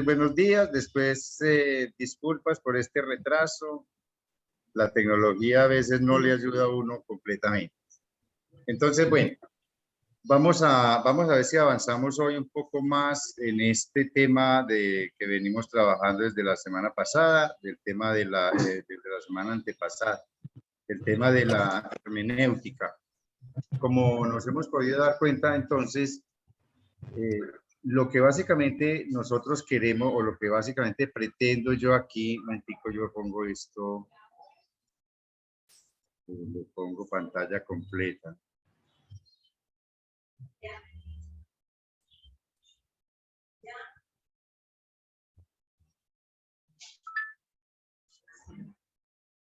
Entonces, buenos días. Después, disculpas por este retraso. La tecnología a veces no le ayuda a uno completamente. Entonces, bueno, vamos a ver si avanzamos hoy un poco más en este tema que venimos trabajando desde la semana pasada, del tema de la semana antepasada, el tema de la hermenéutica. Como nos hemos podido dar cuenta, entonces, lo que básicamente nosotros queremos, o lo que básicamente pretendo yo aquí, un momentico, yo pongo esto, le pongo pantalla completa.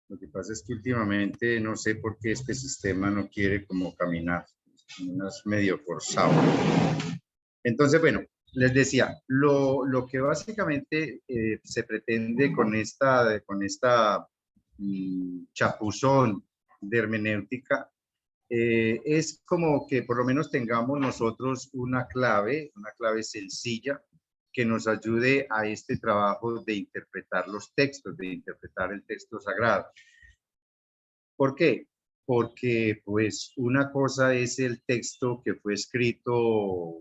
Lo que pasa es que últimamente no sé por qué este sistema no quiere como caminar, es medio forzado. Entonces, bueno, les decía, lo que básicamente se pretende con esta chapuzón de hermenéutica es como que por lo menos tengamos nosotros una clave sencilla que nos ayude a este trabajo de interpretar los textos, de interpretar el texto sagrado. ¿Por qué? Porque pues una cosa es el texto que fue escrito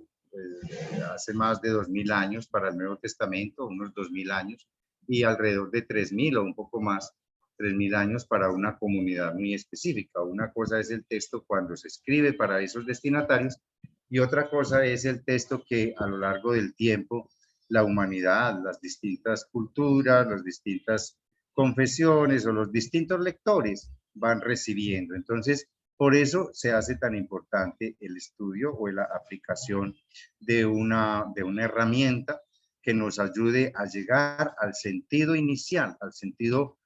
hace más de 2000 años para el Nuevo Testamento, unos 2000 años, y alrededor de 3000 o un poco más, 3000 años para una comunidad muy específica. Una cosa es el texto cuando se escribe para esos destinatarios y otra cosa es el texto que a lo largo del tiempo la humanidad, las distintas culturas, las distintas confesiones o los distintos lectores van recibiendo. Entonces, por eso se hace tan importante el estudio o la aplicación de una herramienta que nos ayude a llegar al sentido inicial, al sentido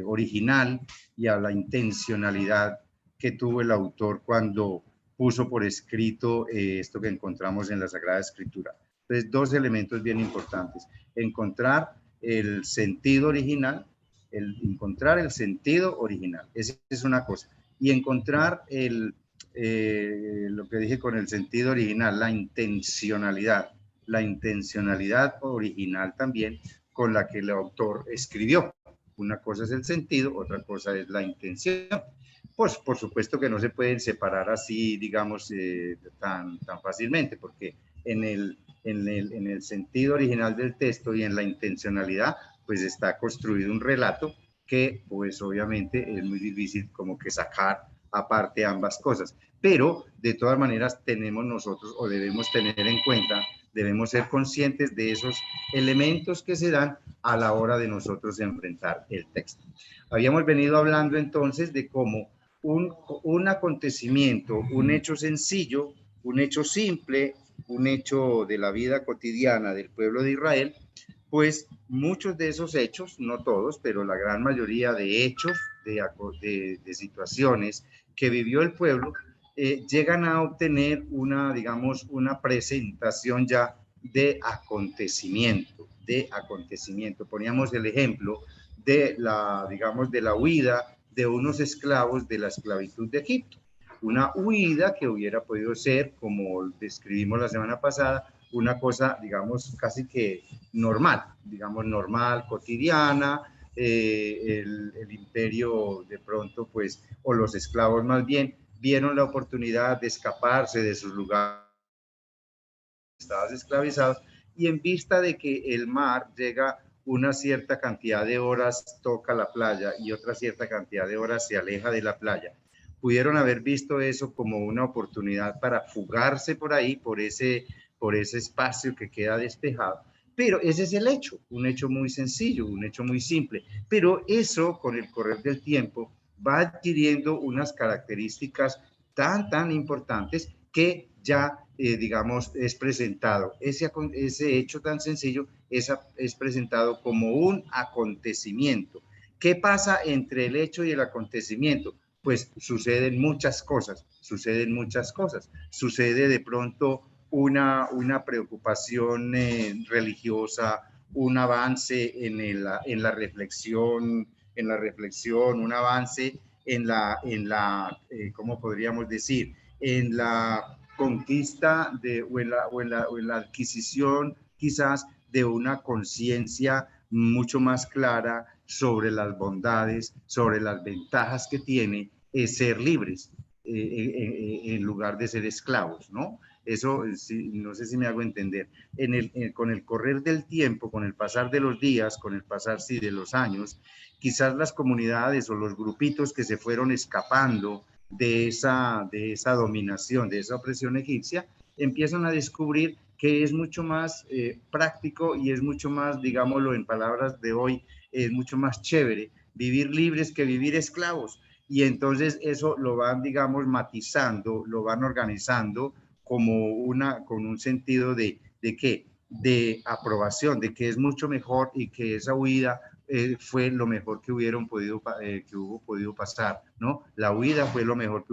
original y a la intencionalidad que tuvo el autor cuando puso por escrito esto que encontramos en la Sagrada Escritura. Entonces, dos elementos bien importantes. Encontrar el sentido original, encontrar el sentido original. Esa es una cosa. Y encontrar lo que dije con el sentido original, la intencionalidad original también con la que el autor escribió. Una cosa es el sentido, otra cosa es la intención. Pues por supuesto que no se pueden separar así, digamos, tan fácilmente, porque en el sentido original del texto y en la intencionalidad, pues está construido un relato que pues obviamente es muy difícil como que sacar aparte ambas cosas. Pero de todas maneras tenemos nosotros o debemos tener en cuenta, debemos ser conscientes de esos elementos que se dan a la hora de nosotros enfrentar el texto. Habíamos venido hablando entonces de cómo un acontecimiento, un hecho sencillo, un hecho simple, un hecho de la vida cotidiana del pueblo de Israel, pues muchos de esos hechos, no todos, pero la gran mayoría de hechos, de situaciones que vivió el pueblo, llegan a obtener digamos, una presentación ya de acontecimiento. Poníamos el ejemplo de digamos, de la huida de unos esclavos de la esclavitud de Egipto. Una huida que hubiera podido ser, como describimos la semana pasada, una cosa, digamos, casi que normal, cotidiana. El imperio de pronto, pues, o los esclavos más bien, vieron la oportunidad de escaparse de sus lugares, estaban esclavizados, y en vista de que el mar llega una cierta cantidad de horas, toca la playa, y otra cierta cantidad de horas se aleja de la playa, pudieron haber visto eso como una oportunidad para fugarse por ahí, por ese espacio que queda despejado. Pero ese es el hecho, un hecho muy sencillo, un hecho muy simple. Pero eso, con el correr del tiempo, va adquiriendo unas características tan importantes que ya, digamos, es presentado. Ese hecho tan sencillo es presentado como un acontecimiento. ¿Qué pasa entre el hecho y el acontecimiento? Pues suceden muchas cosas. Sucede de pronto una preocupación religiosa, un avance en la reflexión, un avance ¿cómo podríamos decir? En la conquista o en la adquisición quizás de una conciencia mucho más clara sobre las bondades, sobre las ventajas que tiene ser libres en lugar de ser esclavos, ¿no? Eso, sí, no sé si me hago entender. Con el correr del tiempo, con el pasar de los días, con el pasar, sí, de los años, quizás las comunidades o los grupitos que se fueron escapando de esa dominación, de esa opresión egipcia, empiezan a descubrir que es mucho más práctico y es mucho más, digámoslo en palabras de hoy, es mucho más chévere vivir libres que vivir esclavos. Y entonces eso lo van, digamos, matizando, lo van organizando como con un sentido de qué, de aprobación, de que es mucho mejor y que esa huida fue lo mejor que que hubo podido pasar, ¿no? La huida fue lo mejor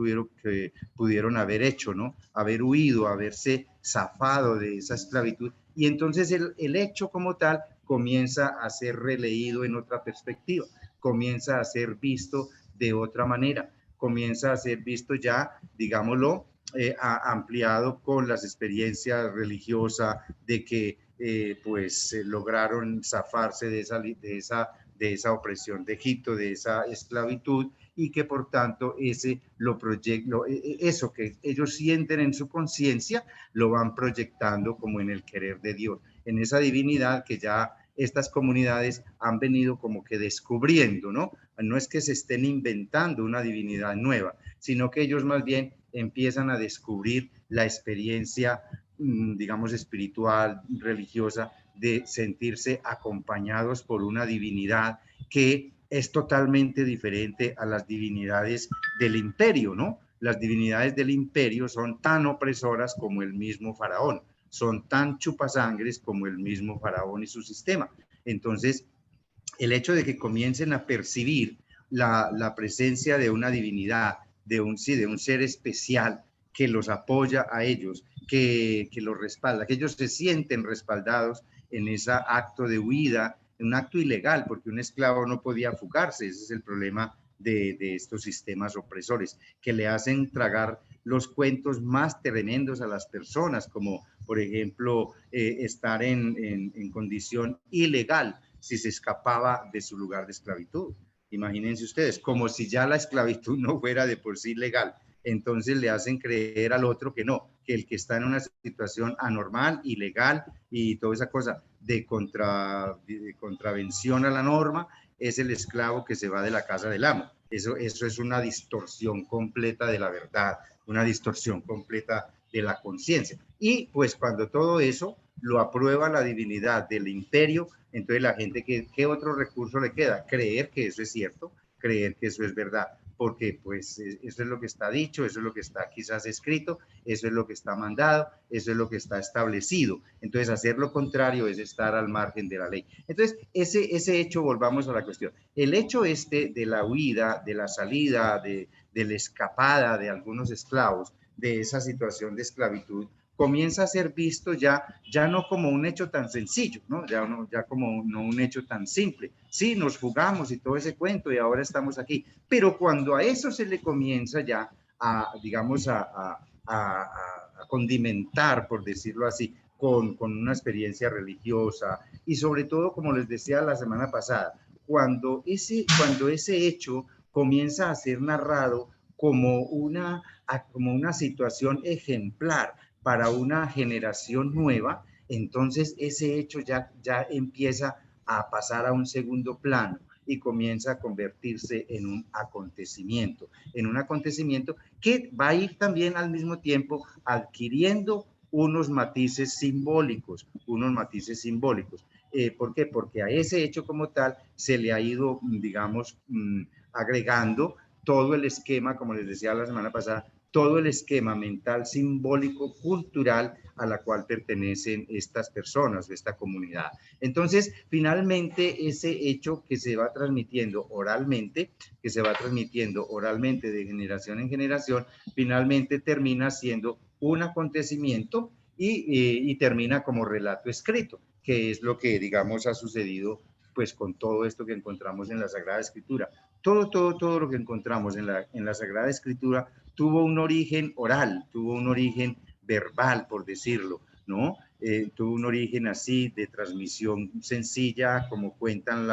que pudieron haber hecho, ¿no? Haber huido, haberse zafado de esa esclavitud. Y entonces el hecho como tal comienza a ser releído en otra perspectiva, comienza a ser visto de otra manera, comienza a ser visto ya, digámoslo, ampliado con las experiencias religiosas de que pues lograron zafarse de esa opresión de Egipto, de esa esclavitud, y que por tanto eso que ellos sienten en su conciencia lo van proyectando como en el querer de Dios, en esa divinidad que ya estas comunidades han venido como que descubriendo, ¿no? No es que se estén inventando una divinidad nueva, sino que ellos más bien empiezan a descubrir la experiencia, digamos, espiritual, religiosa, de sentirse acompañados por una divinidad que es totalmente diferente a las divinidades del imperio, ¿no? Las divinidades del imperio son tan opresoras como el mismo faraón, son tan chupasangres como el mismo faraón y su sistema. Entonces, el hecho de que comiencen a percibir la presencia de una divinidad, sí, de un ser especial que los apoya a ellos, que los respalda, que ellos se sienten respaldados en ese acto de huida, en un acto ilegal, porque un esclavo no podía fugarse. Ese es el problema de estos sistemas opresores, que le hacen tragar los cuentos más tremendos a las personas, como por ejemplo estar en condición ilegal si se escapaba de su lugar de esclavitud. Imagínense ustedes, como si ya la esclavitud no fuera de por sí legal. Entonces le hacen creer al otro que no, que el que está en una situación anormal, ilegal y toda esa cosa de contravención a la norma es el esclavo que se va de la casa del amo. Eso es una distorsión completa de la verdad, una distorsión completa de la conciencia. Y pues cuando todo eso lo aprueba la divinidad del imperio, entonces la gente, ¿qué otro recurso le queda? Creer que eso es cierto, creer que eso es verdad, porque pues eso es lo que está dicho, eso es lo que está quizás escrito, eso es lo que está mandado, eso es lo que está establecido. Entonces hacer lo contrario es estar al margen de la ley. Entonces ese hecho, volvamos a la cuestión, el hecho de la huida, de la salida, de la escapada de algunos esclavos, de esa situación de esclavitud, comienza a ser visto ya no como un hecho tan sencillo, ¿no? Ya como no un hecho tan simple. Sí, nos fugamos y todo ese cuento y ahora estamos aquí, pero cuando a eso se le comienza ya digamos, a condimentar, por decirlo así, con una experiencia religiosa y sobre todo, como les decía la semana pasada, cuando ese hecho comienza a ser narrado como una situación ejemplar para una generación nueva, entonces ese hecho ya empieza a pasar a un segundo plano y comienza a convertirse en un acontecimiento que va a ir también al mismo tiempo adquiriendo unos matices simbólicos, ¿Por qué? Porque a ese hecho como tal se le ha ido, digamos, agregando todo el esquema, como les decía la semana pasada, todo el esquema mental, simbólico, cultural a la cual pertenecen estas personas, esta comunidad. Entonces, finalmente, ese hecho que se va transmitiendo oralmente, de generación en generación, finalmente termina siendo un acontecimiento y termina como relato escrito, que es lo que, digamos, ha sucedido pues con todo esto que encontramos en la Sagrada Escritura. Todo lo que encontramos en la Sagrada Escritura tuvo un origen oral, tuvo un origen verbal, por decirlo, ¿no? Tuvo un origen así de transmisión sencilla, como cuentan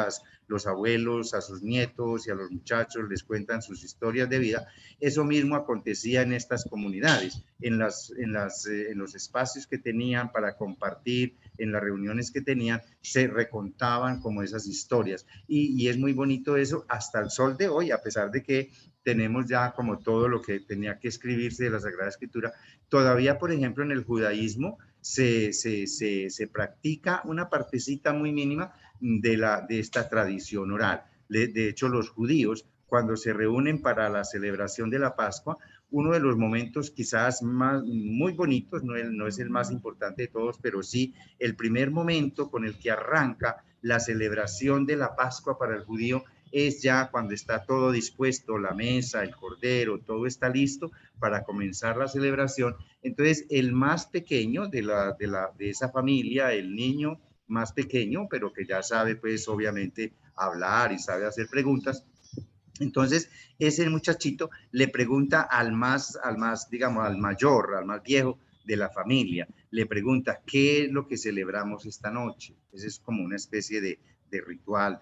los abuelos a sus nietos y a los muchachos, les cuentan sus historias de vida. Eso mismo acontecía en estas comunidades, en los espacios que tenían para compartir, en las reuniones que tenían, se recontaban como esas historias. Y es muy bonito eso hasta el sol de hoy, a pesar de que tenemos ya como todo lo que tenía que escribirse de la Sagrada Escritura. Todavía, por ejemplo, en el judaísmo se practica una partecita muy mínima de esta tradición oral. De hecho, los judíos, cuando se reúnen para la celebración de la Pascua, uno de los momentos quizás muy bonitos, no es el más importante de todos, pero sí el primer momento con el que arranca la celebración de la Pascua para el judío es ya cuando está todo dispuesto, la mesa, el cordero, todo está listo para comenzar la celebración. Entonces, el más pequeño de esa familia, el niño más pequeño, pero que ya sabe, pues, obviamente, hablar y sabe hacer preguntas. Entonces, ese muchachito le pregunta digamos, al mayor, al más viejo de la familia, le pregunta, ¿qué es lo que celebramos esta noche? Ese es como una especie de ritual,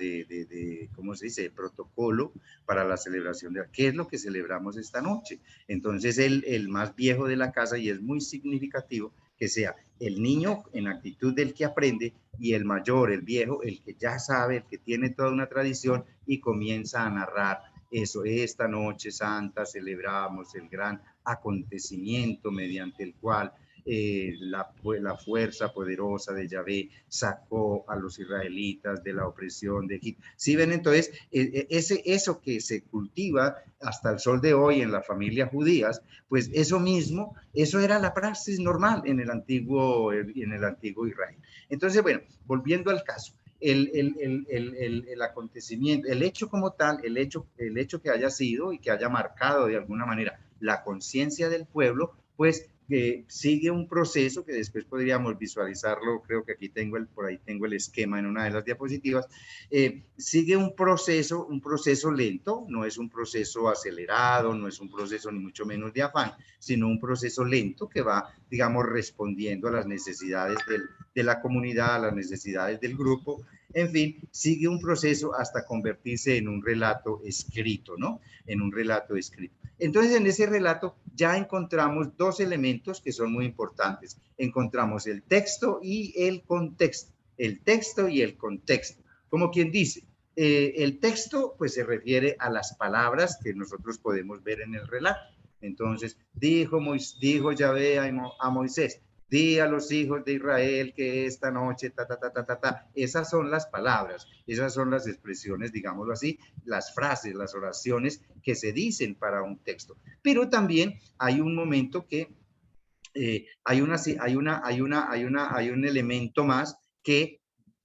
¿cómo se dice?, de protocolo para la celebración de qué es lo que celebramos esta noche. Entonces, el más viejo de la casa, y es muy significativo que sea el niño en actitud del que aprende y el mayor, el viejo, el que ya sabe, el que tiene toda una tradición y comienza a narrar eso. Esta noche santa celebramos el gran acontecimiento mediante el cual la fuerza poderosa de Yahvé sacó a los israelitas de la opresión de Egipto. ¿Sí ven? Entonces, eso que se cultiva hasta el sol de hoy en las familias judías, pues eso mismo, eso era la praxis normal en el antiguo Israel. Entonces, bueno, volviendo al caso, el acontecimiento, el hecho como tal, el hecho que haya sido y que haya marcado de alguna manera la conciencia del pueblo, pues sigue un proceso que después podríamos visualizarlo. Creo que aquí por ahí tengo el esquema en una de las diapositivas. Sigue un proceso lento, no es un proceso acelerado, no es un proceso ni mucho menos de afán, sino un proceso lento que va, digamos, respondiendo a las necesidades de la comunidad, a las necesidades del grupo. En fin, sigue un proceso hasta convertirse en un relato escrito, ¿no? En un relato escrito. Entonces, en ese relato ya encontramos dos elementos que son muy importantes. Encontramos el texto y el contexto. El texto y el contexto. Como quien dice, el texto pues se refiere a las palabras que nosotros podemos ver en el relato. Entonces, dijo Yahvé a Moisés, di a los hijos de Israel que esta noche, Esas son las palabras, esas son las expresiones, digámoslo así, las frases, las oraciones que se dicen para un texto. Pero también hay un momento que hay un elemento más que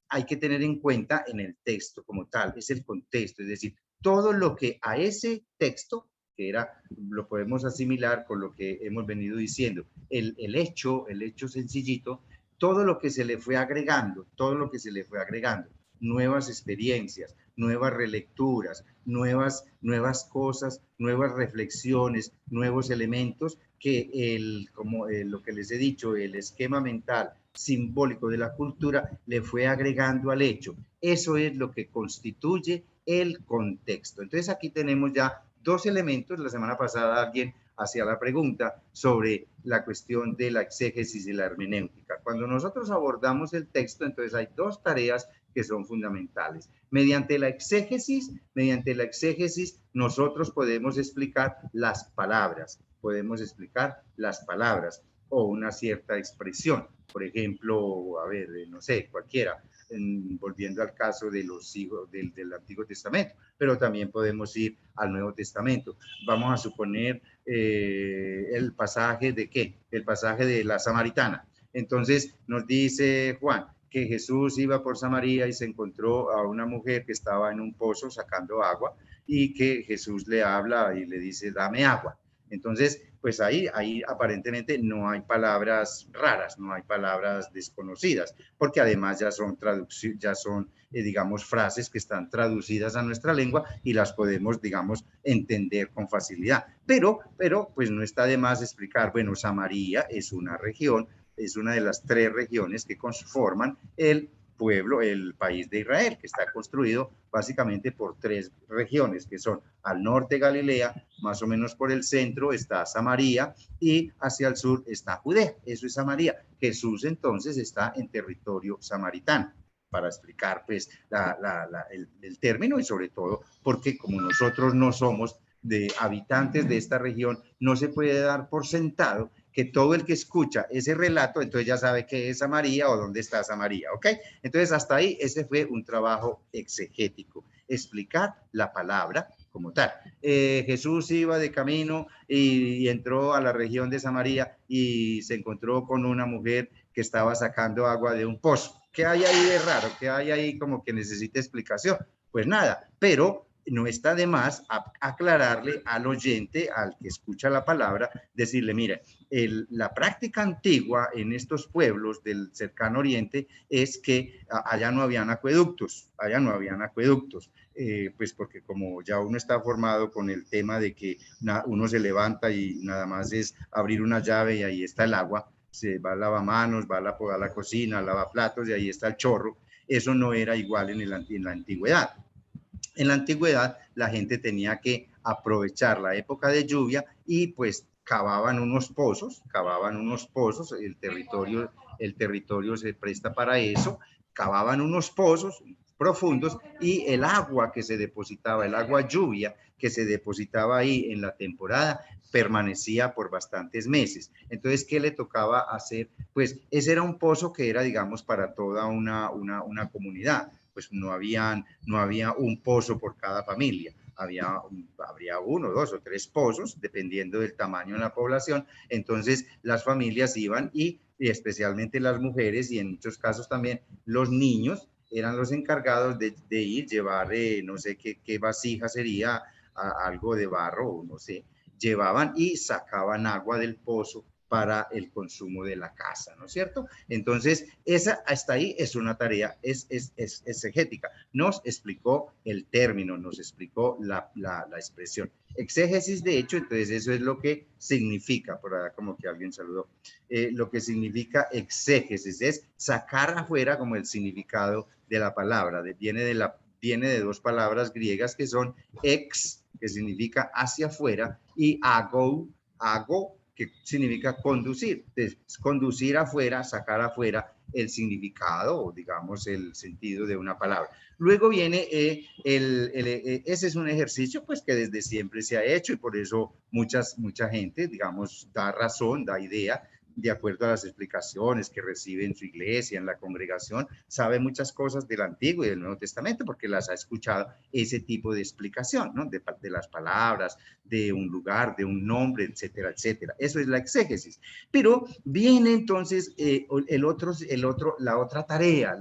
hay que tener en cuenta en el texto como tal, es el contexto, es decir, todo lo que a ese texto, lo podemos asimilar con lo que hemos venido diciendo, el hecho sencillito, todo lo que se le fue agregando, nuevas experiencias, nuevas relecturas, nuevas cosas, nuevas reflexiones, nuevos elementos que lo que les he dicho, el esquema mental simbólico de la cultura le fue agregando al hecho. Eso es lo que constituye el contexto. Entonces aquí tenemos ya dos elementos. La semana pasada alguien hacía la pregunta sobre la cuestión de la exégesis y la hermenéutica. Cuando nosotros abordamos el texto, entonces hay dos tareas que son fundamentales. Mediante la exégesis, nosotros podemos explicar las palabras, o una cierta expresión. Por ejemplo, a ver, no sé, cualquiera, volviendo al caso de los hijos del Antiguo Testamento, pero también podemos ir al Nuevo Testamento. Vamos a suponer el pasaje de ¿qué? El pasaje de la Samaritana. Entonces nos dice Juan que Jesús iba por Samaria y se encontró a una mujer que estaba en un pozo sacando agua y que Jesús le habla y le dice, dame agua. Entonces, pues ahí aparentemente no hay palabras raras, no hay palabras desconocidas, porque además ya son digamos, frases que están traducidas a nuestra lengua y las podemos, digamos, entender con facilidad. Pero, pues no está de más explicar, bueno, Samaria es una región es una de las 3 regiones que conforman el pueblo, el país de Israel, que está construido básicamente por 3 regiones, que son al norte Galilea, más o menos por el centro está Samaria y hacia el sur está Judea. Eso es Samaria. Jesús entonces está en territorio samaritano, para explicar pues el término y sobre todo porque como nosotros no somos de habitantes de esta región, no se puede dar por sentado que todo el que escucha ese relato, entonces ya sabe qué es Samaria o dónde está Samaria, ¿ok? Entonces hasta ahí ese fue un trabajo exegético, explicar la palabra como tal. Jesús iba de camino y entró a la región de Samaria y se encontró con una mujer que estaba sacando agua de un pozo. ¿Qué hay ahí de raro? ¿Qué hay ahí como que necesita explicación? Pues nada, pero no está de más aclararle al oyente, al que escucha la palabra, decirle, mire, la práctica antigua en estos pueblos del cercano oriente es que allá no habían acueductos, pues porque como ya uno está formado con el tema de que uno se levanta y nada más es abrir una llave y ahí está el agua, se va a lavamanos, va a la cocina, lava platos y ahí está el chorro. Eso no era igual en la antigüedad. En la antigüedad la gente tenía que aprovechar la época de lluvia y pues cavaban unos pozos, el territorio se presta para eso, cavaban unos pozos profundos y el agua que se depositaba, el agua lluvia que se depositaba ahí en la temporada, permanecía por bastantes meses. Entonces, ¿qué le tocaba hacer? Pues ese era un pozo que era, digamos, para toda una comunidad. Pues no había un pozo por cada familia. Habría 1, 2 o 3 pozos, dependiendo del tamaño de la población. Entonces, las familias iban y especialmente las mujeres y en muchos casos también los niños eran los encargados de ir, llevar, no sé qué vasija sería, algo de barro, no sé, llevaban y sacaban agua del pozo para el consumo de la casa, ¿no es cierto? Entonces, esa hasta ahí es una tarea exegética. Nos explicó el término, nos explicó la expresión. Exégesis, de hecho, entonces eso es lo que significa, por allá como que alguien saludó, lo que significa exégesis es sacar afuera como el significado de la palabra, viene de 2 palabras griegas que son ex, que significa hacia afuera, y ago, que significa conducir. Entonces, conducir afuera, sacar afuera el significado o digamos el sentido de una palabra. Luego viene, ese es un ejercicio pues que desde siempre se ha hecho y por eso mucha gente, digamos, da razón, da idea de acuerdo a las explicaciones que recibe en su iglesia, en la congregación, sabe muchas cosas del Antiguo y del Nuevo Testamento porque las ha escuchado ese tipo de explicación, ¿no? De las palabras, de un lugar, de un nombre, etcétera, etcétera. Eso es la exégesis. Pero viene entonces la otra tarea,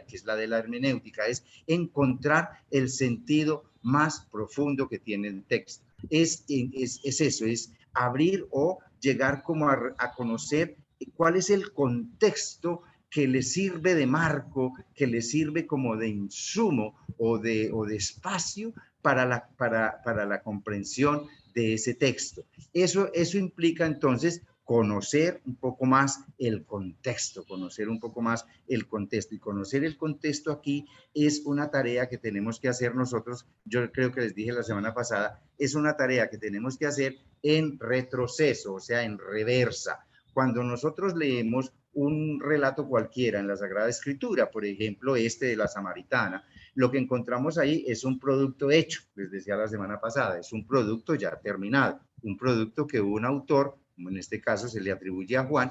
que es la de la hermenéutica, es encontrar el sentido más profundo que tiene el texto. Es eso, es abrir o llegar como a conocer cuál es el contexto que le sirve de marco, que le sirve como de insumo o de espacio para la comprensión de ese texto. Eso implica entonces conocer un poco más el contexto, y conocer el contexto aquí es una tarea que tenemos que hacer nosotros, yo creo que les dije la semana pasada, es una tarea que tenemos que hacer en retroceso, o sea, en reversa. Cuando nosotros leemos un relato cualquiera en la Sagrada Escritura, por ejemplo, este de la Samaritana, lo que encontramos ahí es un producto hecho, les decía la semana pasada, es un producto ya terminado, un producto que un autor, en este caso se le atribuye a Juan,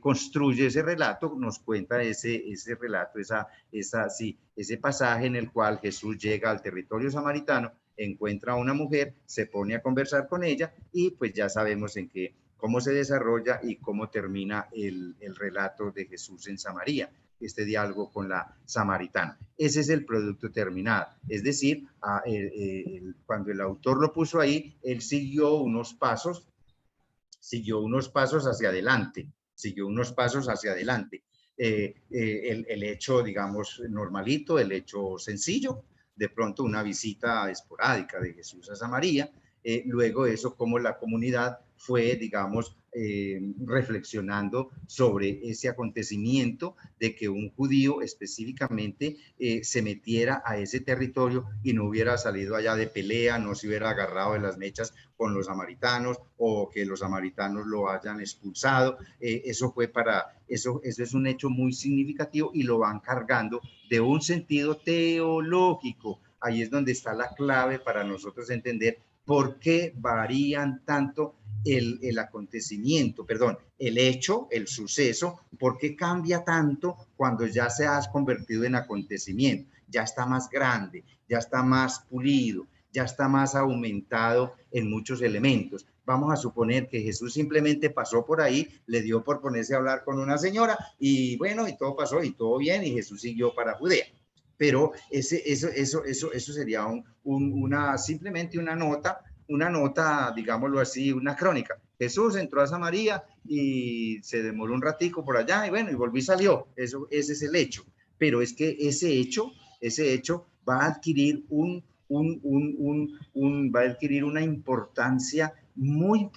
construye ese relato, nos cuenta ese relato, ese pasaje en el cual Jesús llega al territorio samaritano, encuentra a una mujer, se pone a conversar con ella y pues ya sabemos cómo se desarrolla y cómo termina el relato de Jesús en Samaria, este diálogo con la samaritana. Ese es el producto terminado. Es decir, cuando el autor lo puso ahí, él siguió unos pasos hacia adelante, el hecho, digamos, normalito, el hecho sencillo, de pronto una visita esporádica de Jesús a Samaria, luego eso como la comunidad fue, digamos, reflexionando sobre ese acontecimiento de que un judío específicamente se metiera a ese territorio y no hubiera salido allá de pelea, no se hubiera agarrado de las mechas con los samaritanos o que los samaritanos lo hayan expulsado. Eso fue eso es un hecho muy significativo y lo van cargando de un sentido teológico. Ahí es donde está la clave para nosotros entender por qué varían tanto el acontecimiento, perdón, el hecho, el suceso, por qué cambia tanto cuando ya se ha convertido en acontecimiento, ya está más grande, ya está más pulido, ya está más aumentado en muchos elementos. Vamos a suponer que Jesús simplemente pasó por ahí, le dio por ponerse a hablar con una señora y bueno, y todo pasó y todo bien y Jesús siguió para Judea. Pero eso sería simplemente una nota, digámoslo así, una crónica. Jesús entró a Samaria y se demoró un ratico por allá y bueno, y volvió y salió. Ese es el hecho. Pero es que ese hecho va a adquirir va a adquirir una importancia muy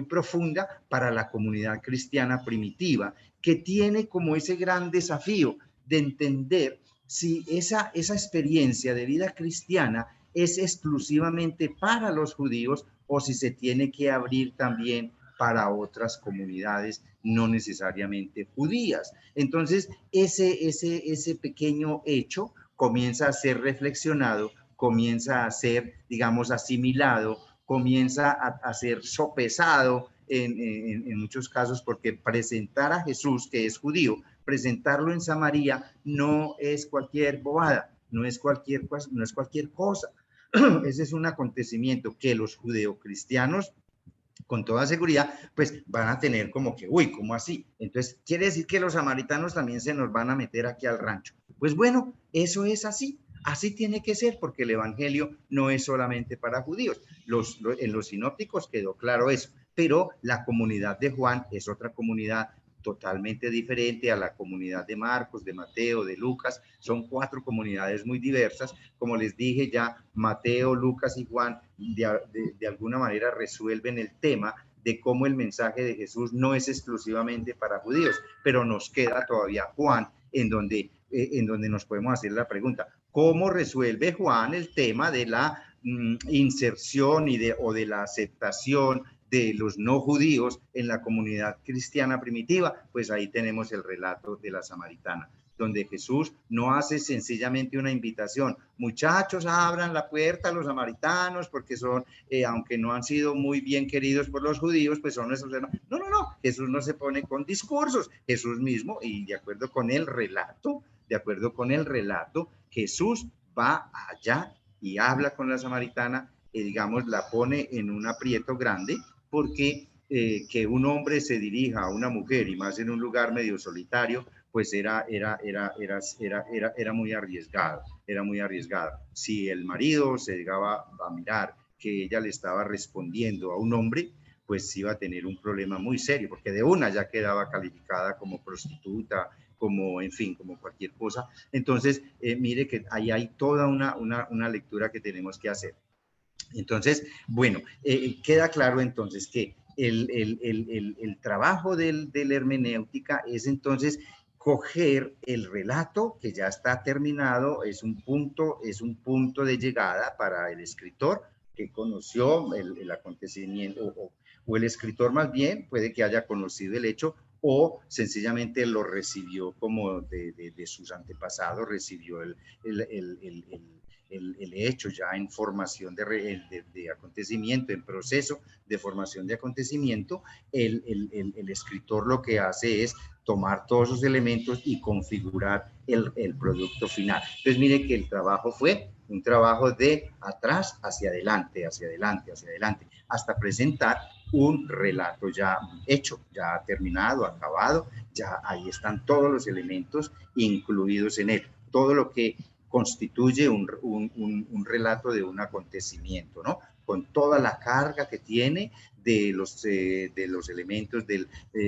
profunda para la comunidad cristiana primitiva, que tiene como ese gran desafío de entender si esa experiencia de vida cristiana es exclusivamente para los judíos o si se tiene que abrir también para otras comunidades no necesariamente judías. Entonces, ese pequeño hecho comienza a ser reflexionado, comienza a ser, digamos, asimilado, comienza a ser sopesado en muchos casos, porque presentar a Jesús, que es judío, presentarlo en Samaria no es cualquier bobada, no es cualquier cosa. Ese es un acontecimiento que los judeocristianos, con toda seguridad, pues van a tener como que, uy, ¿cómo así? Entonces, ¿quiere decir que los samaritanos también se nos van a meter aquí al rancho? Pues bueno, eso es así. Así tiene que ser, porque el evangelio no es solamente para judíos. En los sinópticos quedó claro eso, pero la comunidad de Juan es otra comunidad totalmente diferente a la comunidad de Marcos, de Mateo, de Lucas. Son 4 comunidades muy diversas. Como les dije ya, Mateo, Lucas y Juan de alguna manera resuelven el tema de cómo el mensaje de Jesús no es exclusivamente para judíos, pero nos queda todavía Juan, en donde nos podemos hacer la pregunta, ¿cómo resuelve Juan el tema de la inserción o de la aceptación de los no judíos en la comunidad cristiana primitiva? Pues ahí tenemos el relato de la samaritana, donde Jesús no hace sencillamente una invitación, muchachos, abran la puerta a los samaritanos, porque son, aunque no han sido muy bien queridos por los judíos, pues son nuestros hermanos. No, Jesús no se pone con discursos, Jesús mismo, y de acuerdo con el relato, Jesús va allá y habla con la samaritana, y digamos, la pone en un aprieto grande, porque que un hombre se dirija a una mujer, y más en un lugar medio solitario, pues era muy arriesgado, Si el marido se llegaba a mirar que ella le estaba respondiendo a un hombre, pues iba a tener un problema muy serio, porque de una ya quedaba calificada como prostituta, como, en fin, como cualquier cosa. Entonces, mire que ahí hay toda una lectura que tenemos que hacer. Entonces, bueno, queda claro entonces que el trabajo de la hermenéutica es entonces coger el relato que ya está terminado, es un punto de llegada para el escritor que conoció el acontecimiento, o el escritor más bien puede que haya conocido el hecho o sencillamente lo recibió como de sus antepasados, recibió el hecho ya en formación de acontecimiento, en proceso de formación de acontecimiento. El escritor lo que hace es tomar todos esos elementos y configurar el producto final. Entonces, mire que el trabajo fue un trabajo de atrás hacia adelante, hasta presentar un relato ya hecho, ya terminado, acabado, ya ahí están todos los elementos incluidos en él, todo lo que constituye un relato de un acontecimiento, ¿no? Con toda la carga que tiene de los elementos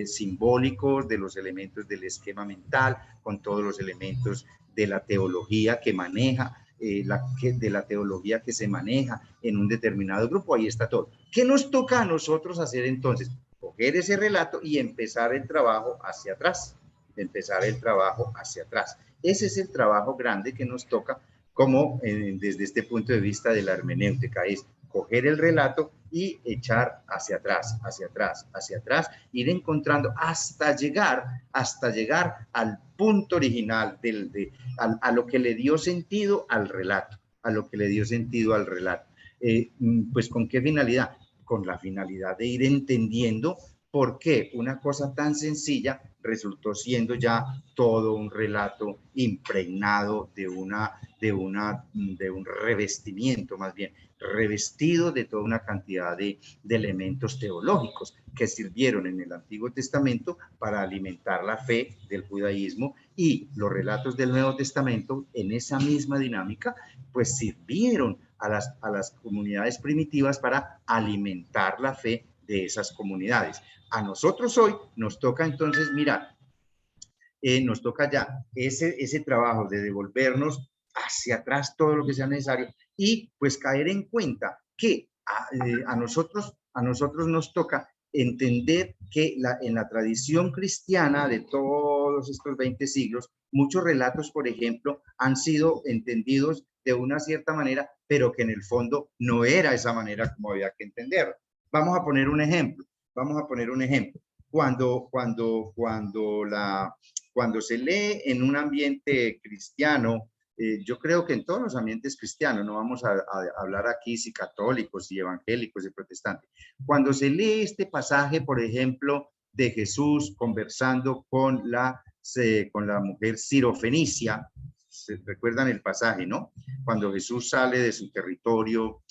simbólicos, de los elementos del esquema mental, con todos los elementos de la teología que maneja, de la teología que se maneja en un determinado grupo, ahí está todo. ¿Qué nos toca a nosotros hacer entonces? Coger ese relato y empezar el trabajo hacia atrás, Ese es el trabajo grande que nos toca como desde este punto de vista de la hermenéutica, es coger el relato y echar hacia atrás, ir encontrando hasta llegar al punto original, a lo que le dio sentido al relato, Pues ¿con qué finalidad? Con la finalidad de ir entendiendo por qué una cosa tan sencilla resultó siendo ya todo un relato impregnado de un revestimiento, más bien, revestido de toda una cantidad de elementos teológicos que sirvieron en el Antiguo Testamento para alimentar la fe del judaísmo, y los relatos del Nuevo Testamento en esa misma dinámica pues sirvieron a las comunidades primitivas para alimentar la fe de esas comunidades. A nosotros hoy nos toca entonces mirar, nos toca ya ese trabajo de devolvernos hacia atrás todo lo que sea necesario y pues caer en cuenta que a nosotros nos toca entender que en la tradición cristiana de todos estos 20 siglos, muchos relatos, por ejemplo, han sido entendidos de una cierta manera, pero que en el fondo no era esa manera como había que entenderlo. Vamos a poner un ejemplo. Cuando se lee en un ambiente cristiano, yo creo que en todos los ambientes cristianos, no vamos a hablar aquí si católicos, si evangélicos, si protestantes, cuando se lee este pasaje, por ejemplo, de Jesús conversando con la mujer sirofenicia, ¿se recuerdan el pasaje, no? Cuando Jesús sale de su territorio,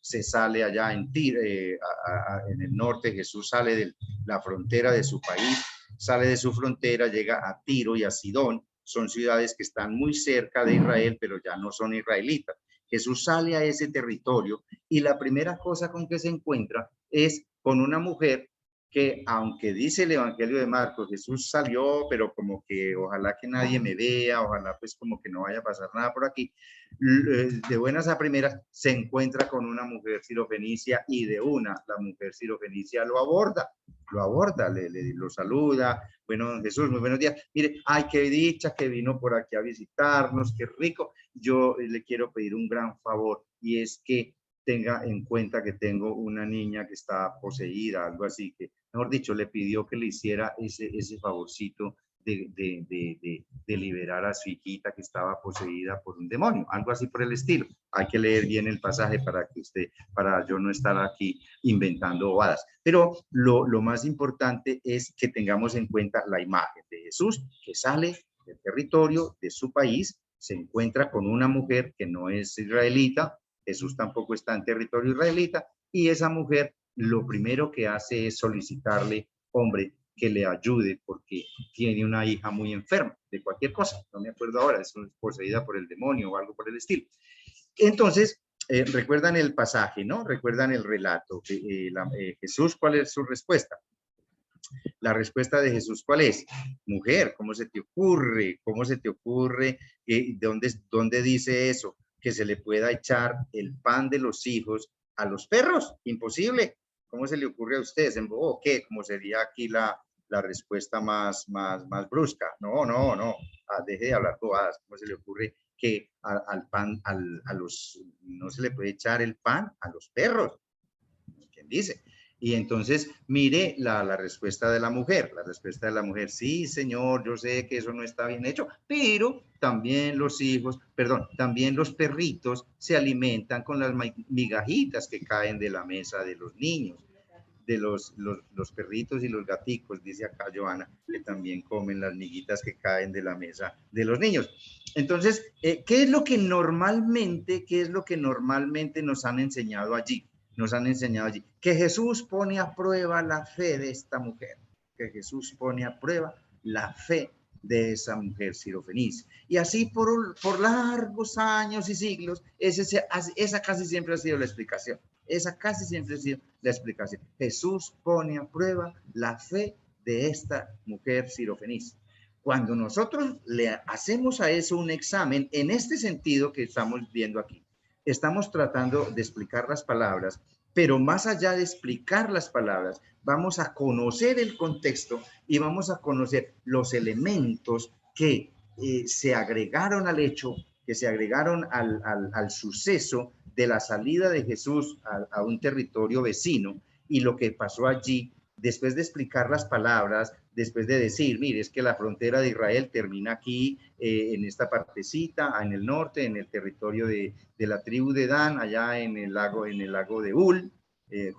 se sale allá en el norte, Jesús sale de la frontera de su país, sale de su frontera, llega a Tiro y a Sidón, son ciudades que están muy cerca de Israel, pero ya no son israelitas. Jesús sale a ese territorio y la primera cosa con que se encuentra es con una mujer que, aunque dice el Evangelio de Marcos, Jesús salió, pero como que ojalá que nadie me vea, ojalá pues como que no vaya a pasar nada por aquí, de buenas a primeras se encuentra con una mujer sirofenicia y la mujer sirofenicia lo aborda, lo saluda. Bueno, don Jesús, muy buenos días. Mire, ay, qué dicha que vino por aquí a visitarnos, qué rico. Yo le quiero pedir un gran favor, y es que tenga en cuenta que tengo una niña que está poseída, algo así, que, mejor dicho, le pidió que le hiciera ese favorcito de liberar a su hijita que estaba poseída por un demonio, algo así por el estilo. Hay que leer bien el pasaje para yo no estar aquí inventando bobadas. Pero lo más importante es que tengamos en cuenta la imagen de Jesús, que sale del territorio de su país, se encuentra con una mujer que no es israelita, Jesús tampoco está en territorio israelita, y esa mujer lo primero que hace es solicitarle, hombre, que le ayude porque tiene una hija muy enferma de cualquier cosa, no me acuerdo ahora, es poseída por el demonio o algo por el estilo. Entonces, recuerdan el pasaje, ¿no? Recuerdan el relato. Jesús, ¿cuál es su respuesta? La respuesta de Jesús, ¿cuál es? Mujer, ¿cómo se te ocurre? ¿Cómo se te ocurre? ¿Dónde dice eso? Que se le pueda echar el pan de los hijos a los perros. Imposible. ¿Cómo se le ocurre a ustedes? ¿En o qué? ¿Cómo sería aquí la respuesta más brusca? No. Deje de hablar bobadas. ¿Cómo se le ocurre que al pan, no se le puede echar el pan a los perros? ¿Quién dice? Y entonces, mire la respuesta de la mujer. La respuesta de la mujer, sí, señor, yo sé que eso no está bien hecho, pero también también los perritos se alimentan con las migajitas que caen de la mesa de los niños, de los perritos y los gaticos, dice acá Joana, que también comen las miguitas que caen de la mesa de los niños. Entonces, ¿qué es lo que normalmente nos han enseñado allí? Nos han enseñado allí que Jesús pone a prueba la fe de esta mujer, que Jesús pone a prueba la fe de esa mujer sirofenicia. Y así por largos años y siglos, esa casi siempre ha sido la explicación. Esa casi siempre ha sido la explicación. Jesús pone a prueba la fe de esta mujer sirofenicia. Cuando nosotros le hacemos a eso un examen, en este sentido que estamos viendo aquí, estamos tratando de explicar las palabras, pero más allá de explicar las palabras, vamos a conocer el contexto y vamos a conocer los elementos que se agregaron al hecho, que se agregaron al suceso de la salida de Jesús a un territorio vecino y lo que pasó allí después de explicar las palabras, después de decir, mire, es que la frontera de Israel termina aquí, en esta partecita, en el norte, en el territorio de la tribu de Dan, allá en el lago de Ul,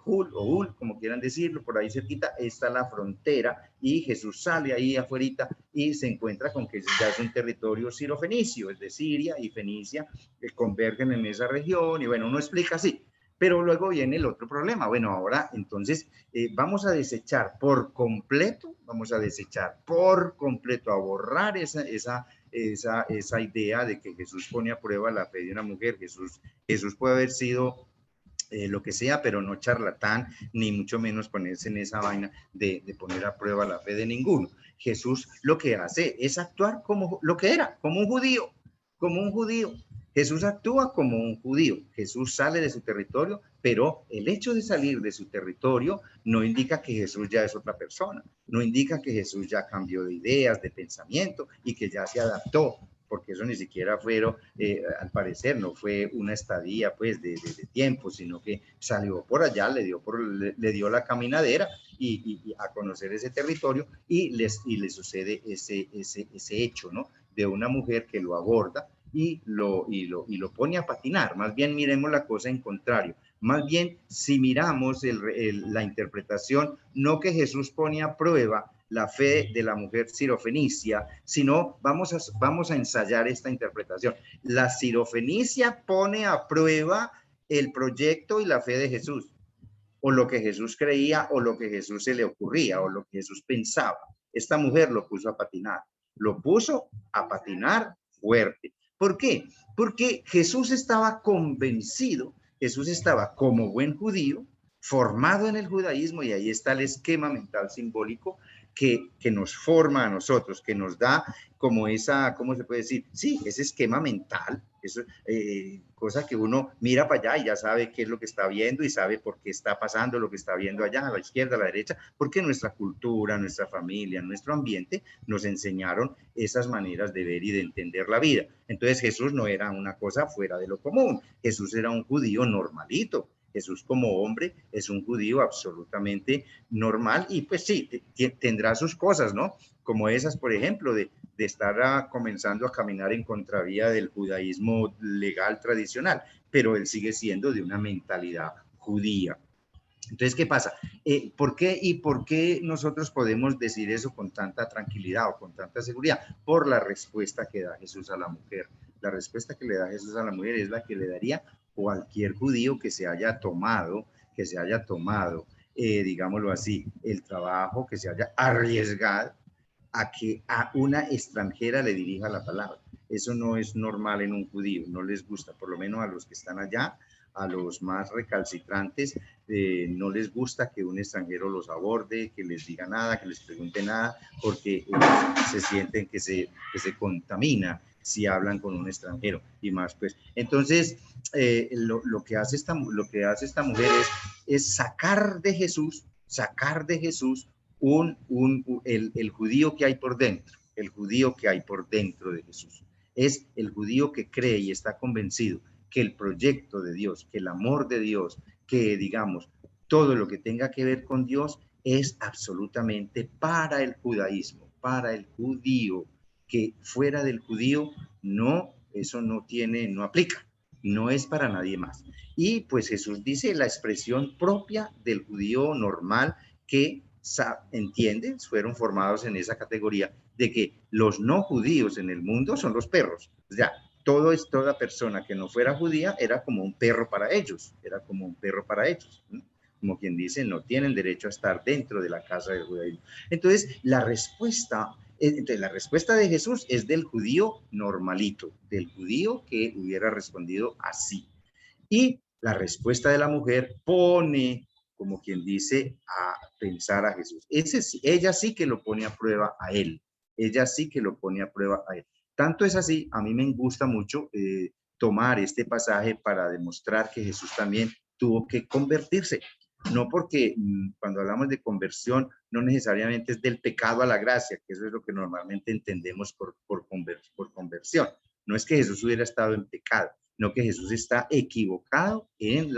Hul o Ul, como quieran decirlo, por ahí cerquita está la frontera y Jesús sale ahí afuera y se encuentra con que ya es un territorio sirofenicio, es de Siria y Fenicia, que convergen en esa región y bueno, uno explica así. Pero luego viene el otro problema. Bueno, ahora entonces vamos a desechar por completo, a borrar esa idea de que Jesús pone a prueba la fe de una mujer. Jesús puede haber sido lo que sea, pero no charlatán, ni mucho menos ponerse en esa vaina de poner a prueba la fe de ninguno. Jesús lo que hace es actuar como lo que era, como un judío, como un judío. Jesús actúa como un judío. Jesús sale de su territorio, pero el hecho de salir de su territorio no indica que Jesús ya es otra persona, no indica que Jesús ya cambió de ideas, de pensamiento y que ya se adaptó, porque eso ni siquiera fueron, al parecer, no fue una estadía pues de tiempo, sino que salió por allá, le dio la caminadera y a conocer ese territorio y le sucede ese hecho, ¿no? De una mujer que lo aborda y lo pone a patinar. Más bien miremos la cosa en contrario. Más bien, si miramos la interpretación, no que Jesús pone a prueba la fe de la mujer sirofenicia, sino vamos a ensayar esta interpretación. La sirofenicia pone a prueba el proyecto y la fe de Jesús, o lo que Jesús creía, o lo que Jesús se le ocurría, o lo que Jesús pensaba. Esta mujer lo puso a patinar fuerte. ¿Por qué? Porque Jesús estaba convencido, Jesús estaba como buen judío, formado en el judaísmo, y ahí está el esquema mental simbólico que nos forma a nosotros, que nos da como esa, ¿cómo se puede decir? Sí, ese esquema mental, eso, cosa que uno mira para allá y ya sabe qué es lo que está viendo y sabe por qué está pasando lo que está viendo allá, a la izquierda, a la derecha, porque nuestra cultura, nuestra familia, nuestro ambiente nos enseñaron esas maneras de ver y de entender la vida. Entonces Jesús no era una cosa fuera de lo común, Jesús era un judío normalito. Jesús como hombre es un judío absolutamente normal y pues sí, tendrá sus cosas, ¿no? Como esas, por ejemplo, de estar comenzando a caminar en contravía del judaísmo legal tradicional, pero él sigue siendo de una mentalidad judía. Entonces, ¿qué pasa? ¿Por qué nosotros podemos decir eso con tanta tranquilidad o con tanta seguridad? Por la respuesta que da Jesús a la mujer. La respuesta que le da Jesús a la mujer es la que le daría cualquier judío que se haya tomado, digámoslo así, el trabajo, que se haya arriesgado a que a una extranjera le dirija la palabra. Eso no es normal en un judío, no les gusta, por lo menos a los que están allá, a los más recalcitrantes, no les gusta que un extranjero los aborde, que les diga nada, que les pregunte nada, porque se sienten que se contamina si hablan con un extranjero y más pues. Entonces, lo que hace esta mujer es sacar de Jesús el judío que hay por dentro, el judío que hay por dentro de Jesús. Es el judío que cree y está convencido que el proyecto de Dios, que el amor de Dios, que digamos, todo lo que tenga que ver con Dios es absolutamente para el judaísmo, para el judío, que fuera del judío no, eso no aplica, no es para nadie más. Y pues Jesús dice la expresión propia del judío normal que entienden, fueron formados en esa categoría de que los no judíos en el mundo son los perros. O sea, toda persona que no fuera judía era como un perro para ellos, ¿no? Como quien dice, no tienen derecho a estar dentro de la casa del judaísmo. Entonces, la respuesta de Jesús es del judío normalito, del judío que hubiera respondido así. Y la respuesta de la mujer pone, como quien dice, a pensar a Ella sí que lo pone a prueba a él. ella sí que lo pone a prueba a él. Tanto es así, a mí me gusta mucho tomar este pasaje para demostrar que Jesús también tuvo que convertirse. No porque cuando hablamos de conversión, no necesariamente es del pecado a la gracia, que eso es lo que normalmente entendemos por conversión. No es que Jesús hubiera estado en pecado, no que Jesús está equivocado en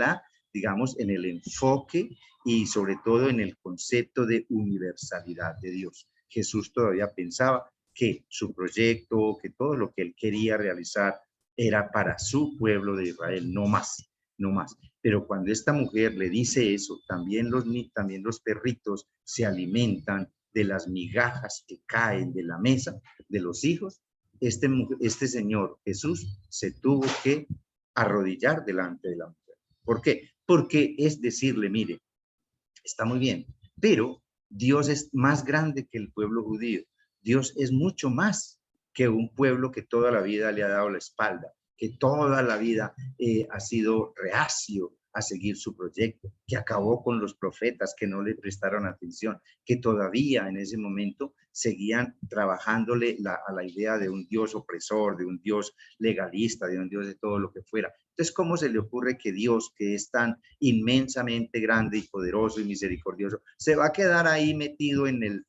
digamos, en el enfoque y sobre todo en el concepto de universalidad de Dios. Jesús todavía pensaba que su proyecto, que todo lo que él quería realizar era para su pueblo de Israel, no más, no más. Pero cuando esta mujer le dice eso, también los perritos se alimentan de las migajas que caen de la mesa de los hijos. Este señor Jesús se tuvo que arrodillar delante de la mujer. ¿Por qué? Porque es decirle, mire, está muy bien, pero Dios es más grande que el pueblo judío. Dios es mucho más que un pueblo que toda la vida le ha dado la espalda, que toda la vida ha sido reacio a seguir su proyecto, que acabó con los profetas que no le prestaron atención, que todavía en ese momento seguían trabajándole a la idea de un Dios opresor, de un Dios legalista, de un Dios de todo lo que fuera. Entonces, ¿cómo se le ocurre que Dios, que es tan inmensamente grande y poderoso y misericordioso, se va a quedar ahí metido en el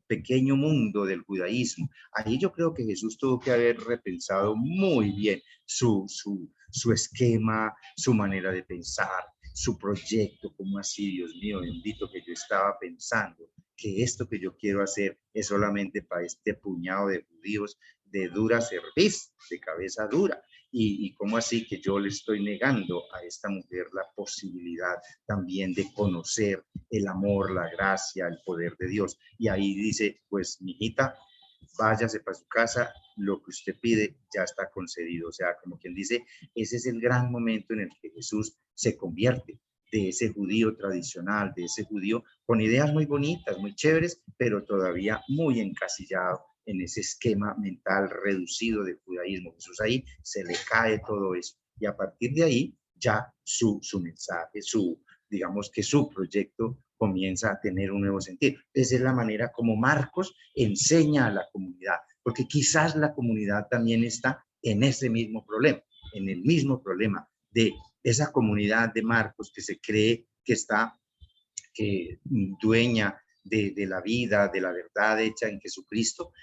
pequeño mundo del judaísmo? Ahí yo creo que Jesús tuvo que haber repensado muy bien su esquema, su manera de pensar, su proyecto. ¿Cómo así, Dios mío bendito, que yo estaba pensando que esto que yo quiero hacer es solamente para este puñado de judíos de dura cerviz, de cabeza dura? Y cómo así que yo le estoy negando a esta mujer la posibilidad también de conocer el amor, la gracia, el poder de Dios? Y ahí dice, pues, mijita, váyase para su casa, lo que usted pide ya está concedido. O sea, como quien dice, ese es el gran momento en el que Jesús se convierte de ese judío tradicional, de ese judío con ideas muy bonitas, muy chéveres, pero todavía muy encasillado en ese esquema mental reducido del judaísmo. Jesús ahí se le cae todo eso. Y a partir de ahí ya su mensaje, digamos que su proyecto comienza a tener un nuevo sentido. Esa es la manera como Marcos enseña a la comunidad, porque quizás la comunidad también está en ese mismo problema, en el mismo problema de esa comunidad de Marcos que se cree que está dueña de la vida, de la verdad hecha en Jesucristo,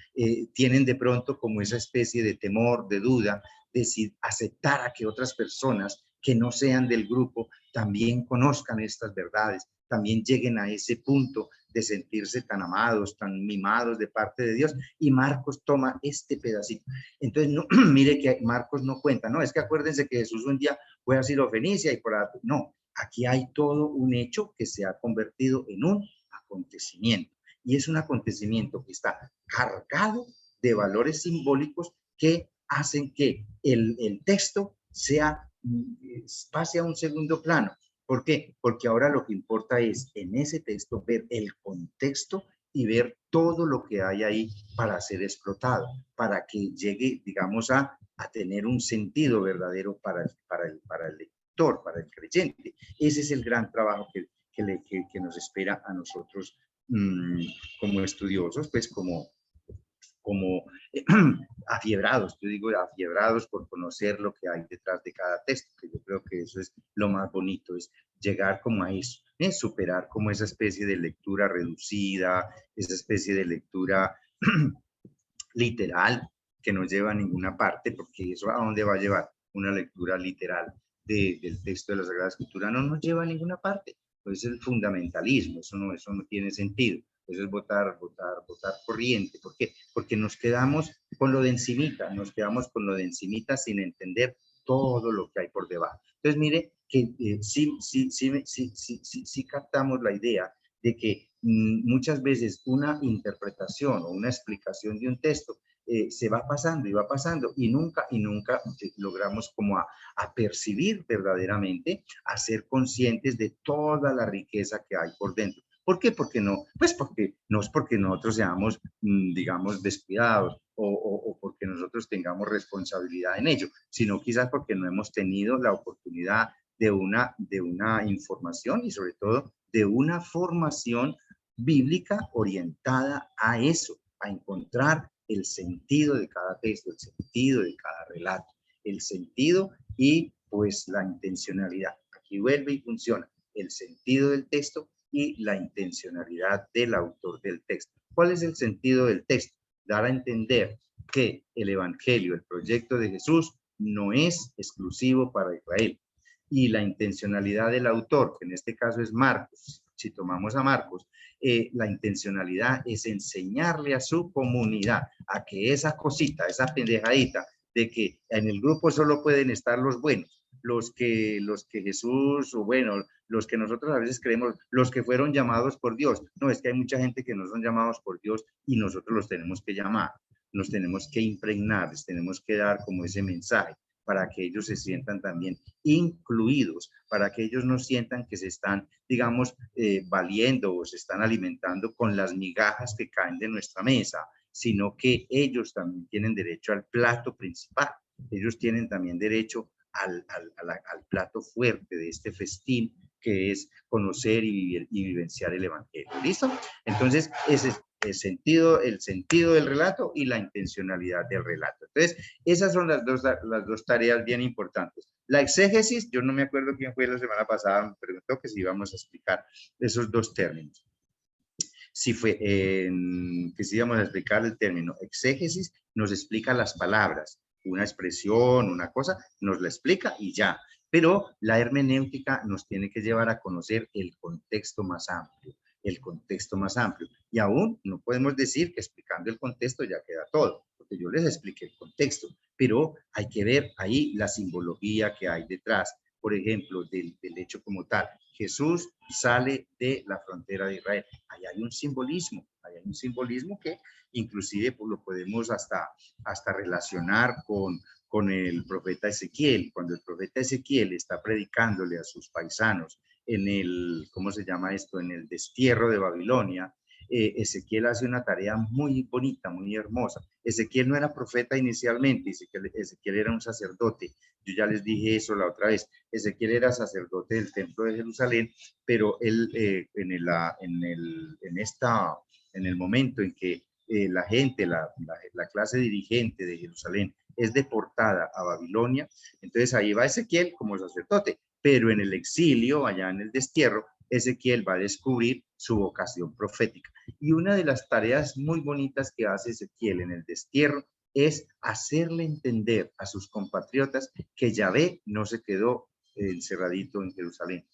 tienen de pronto como esa especie de temor, de duda, de si aceptar a que otras personas que no sean del grupo también conozcan estas verdades, también lleguen a ese punto de sentirse tan amados, tan mimados de parte de Dios. Y Marcos toma este pedacito. Entonces, no, mire que Marcos no cuenta, no, es que acuérdense que Jesús un día fue a Sirofenicia y por ahí, no, aquí hay todo un hecho que se ha convertido en un acontecimiento. Y es un acontecimiento que está cargado de valores simbólicos que hacen que el texto pase a un segundo plano. ¿Por qué? Porque ahora lo que importa es en ese texto ver el contexto y ver todo lo que hay ahí para ser explotado, para que llegue, digamos, a tener un sentido verdadero para el lector, para el creyente. Ese es el gran trabajo que nos espera a nosotros como estudiosos, pues como afiebrados, yo digo afiebrados por conocer lo que hay detrás de cada texto, que yo creo que eso es lo más bonito, es llegar como a eso, superar como esa especie de lectura reducida, esa especie de lectura literal que no lleva a ninguna parte, porque eso a dónde va a llevar una lectura literal del texto de la Sagrada Escritura, no nos lleva a ninguna parte. Pues es el fundamentalismo, eso no tiene sentido. Eso es votar corriente. ¿Por qué? Porque nos quedamos con lo de encimita, nos quedamos con lo de encimita sin entender todo lo que hay por debajo. Entonces, mire que sí captamos la idea de que muchas veces una interpretación o una explicación de un texto se va pasando y va pasando y nunca logramos como a percibir verdaderamente, a ser conscientes de toda la riqueza que hay por dentro. ¿Por qué? Porque no, pues porque no es porque nosotros seamos, digamos, descuidados o porque nosotros tengamos responsabilidad en ello, sino quizás porque no hemos tenido la oportunidad de una información y sobre todo de una formación bíblica orientada a eso, a encontrar el sentido de cada texto, el sentido de cada relato, el sentido y pues la intencionalidad. Aquí vuelve y funciona el sentido del texto y la intencionalidad del autor del texto. ¿Cuál es el sentido del texto? Dar a entender que el evangelio, el proyecto de Jesús, no es exclusivo para Israel. Y la intencionalidad del autor, que en este caso es Marcos, si tomamos a Marcos, la intencionalidad es enseñarle a su comunidad a que esa cosita, esa pendejadita de que en el grupo solo pueden estar los buenos, los que Jesús, o bueno, los que nosotros a veces creemos, los que fueron llamados por Dios. No, es que hay mucha gente que no son llamados por Dios y nosotros los tenemos que llamar, nos tenemos que impregnar, les tenemos que dar como ese mensaje para que ellos se sientan también incluidos, para que ellos no sientan que se están, digamos, valiendo o se están alimentando con las migajas que caen de nuestra mesa, sino que ellos también tienen derecho al plato principal. Ellos tienen también derecho al plato fuerte de este festín, que es conocer y vivenciar el evangelio. ¿Listo? Entonces, ese es el sentido del relato y la intencionalidad del relato. Entonces, esas son las dos tareas bien importantes. La exégesis, yo no me acuerdo quién fue la semana pasada, me preguntó que si íbamos a explicar esos dos términos. Si fue, que si íbamos a explicar el término exégesis, nos explica las palabras, una expresión, una cosa, nos la explica y ya. Pero la hermenéutica nos tiene que llevar a conocer el contexto más amplio, el contexto más amplio. Y aún no podemos decir que explicando el contexto ya queda todo, porque yo les expliqué el contexto, pero hay que ver ahí la simbología que hay detrás, por ejemplo, del hecho como tal. Jesús sale de la frontera de Israel. Ahí hay un simbolismo que inclusive pues, lo podemos hasta relacionar con el profeta Ezequiel. Cuando el profeta Ezequiel está predicándole a sus paisanos en el, ¿cómo se llama esto? En el destierro de Babilonia, Ezequiel hace una tarea muy bonita, muy hermosa. Ezequiel no era profeta inicialmente, Ezequiel era un sacerdote. Yo ya les dije eso la otra vez. Ezequiel era sacerdote del templo de Jerusalén, pero él en el momento en que la gente, la clase dirigente de Jerusalén es deportada a Babilonia, entonces ahí va Ezequiel como sacerdote, pero en el exilio, allá en el destierro, Ezequiel va a descubrir su vocación profética. Y una de las tareas muy bonitas que hace Ezequiel en el destierro es hacerle entender a sus compatriotas que Yahvé no se quedó encerradito en Jerusalén.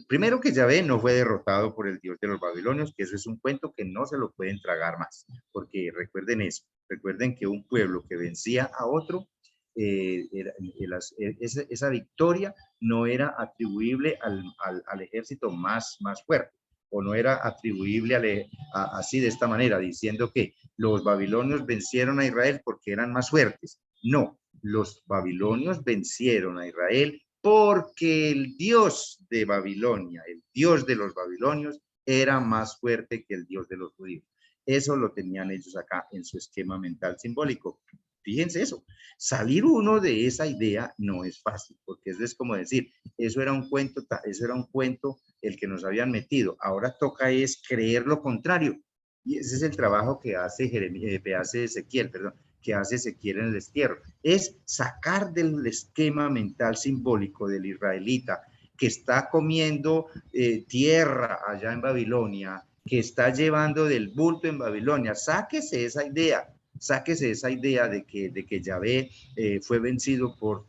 Primero, que Yahvé no fue derrotado por el Dios de los babilonios, que eso es un cuento que no se lo pueden tragar más, porque recuerden eso, recuerden que un pueblo que vencía a otro, esa victoria no era atribuible al ejército más fuerte, o no era atribuible así de esta manera, diciendo que los babilonios vencieron a Israel porque eran más fuertes. No, los babilonios vencieron a Israel porque el Dios de Babilonia, el Dios de los babilonios, era más fuerte que el Dios de los judíos. Eso lo tenían ellos acá en su esquema mental simbólico. Fíjense eso, salir uno de esa idea no es fácil, porque es como decir, eso era un cuento el que nos habían metido, ahora toca es creer lo contrario, y ese es el trabajo que hace Ezequiel, que hace Ezequiel en el destierro, es sacar del esquema mental simbólico del israelita que está comiendo tierra allá en Babilonia, que está llevando del bulto en Babilonia, sáquese esa idea de que Yahvé fue vencido por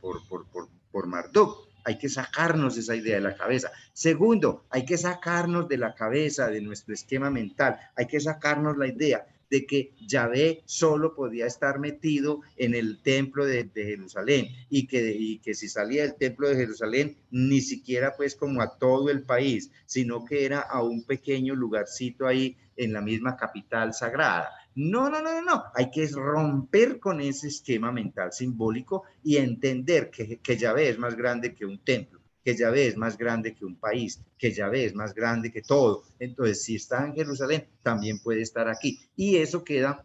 Marduk. Hay que sacarnos esa idea de la cabeza. Segundo, hay que sacarnos de la cabeza, de nuestro esquema mental, hay que sacarnos la idea de que Yahvé solo podía estar metido en el templo de Jerusalén y que si salía del templo de Jerusalén ni siquiera pues como a todo el país, sino que era a un pequeño lugarcito ahí en la misma capital sagrada. No, hay que romper con ese esquema mental simbólico y entender que Yahvé es más grande que un templo, que Yahvé es más grande que un país, que Yahvé es más grande que todo. Entonces, si está en Jerusalén, también puede estar aquí. Y eso queda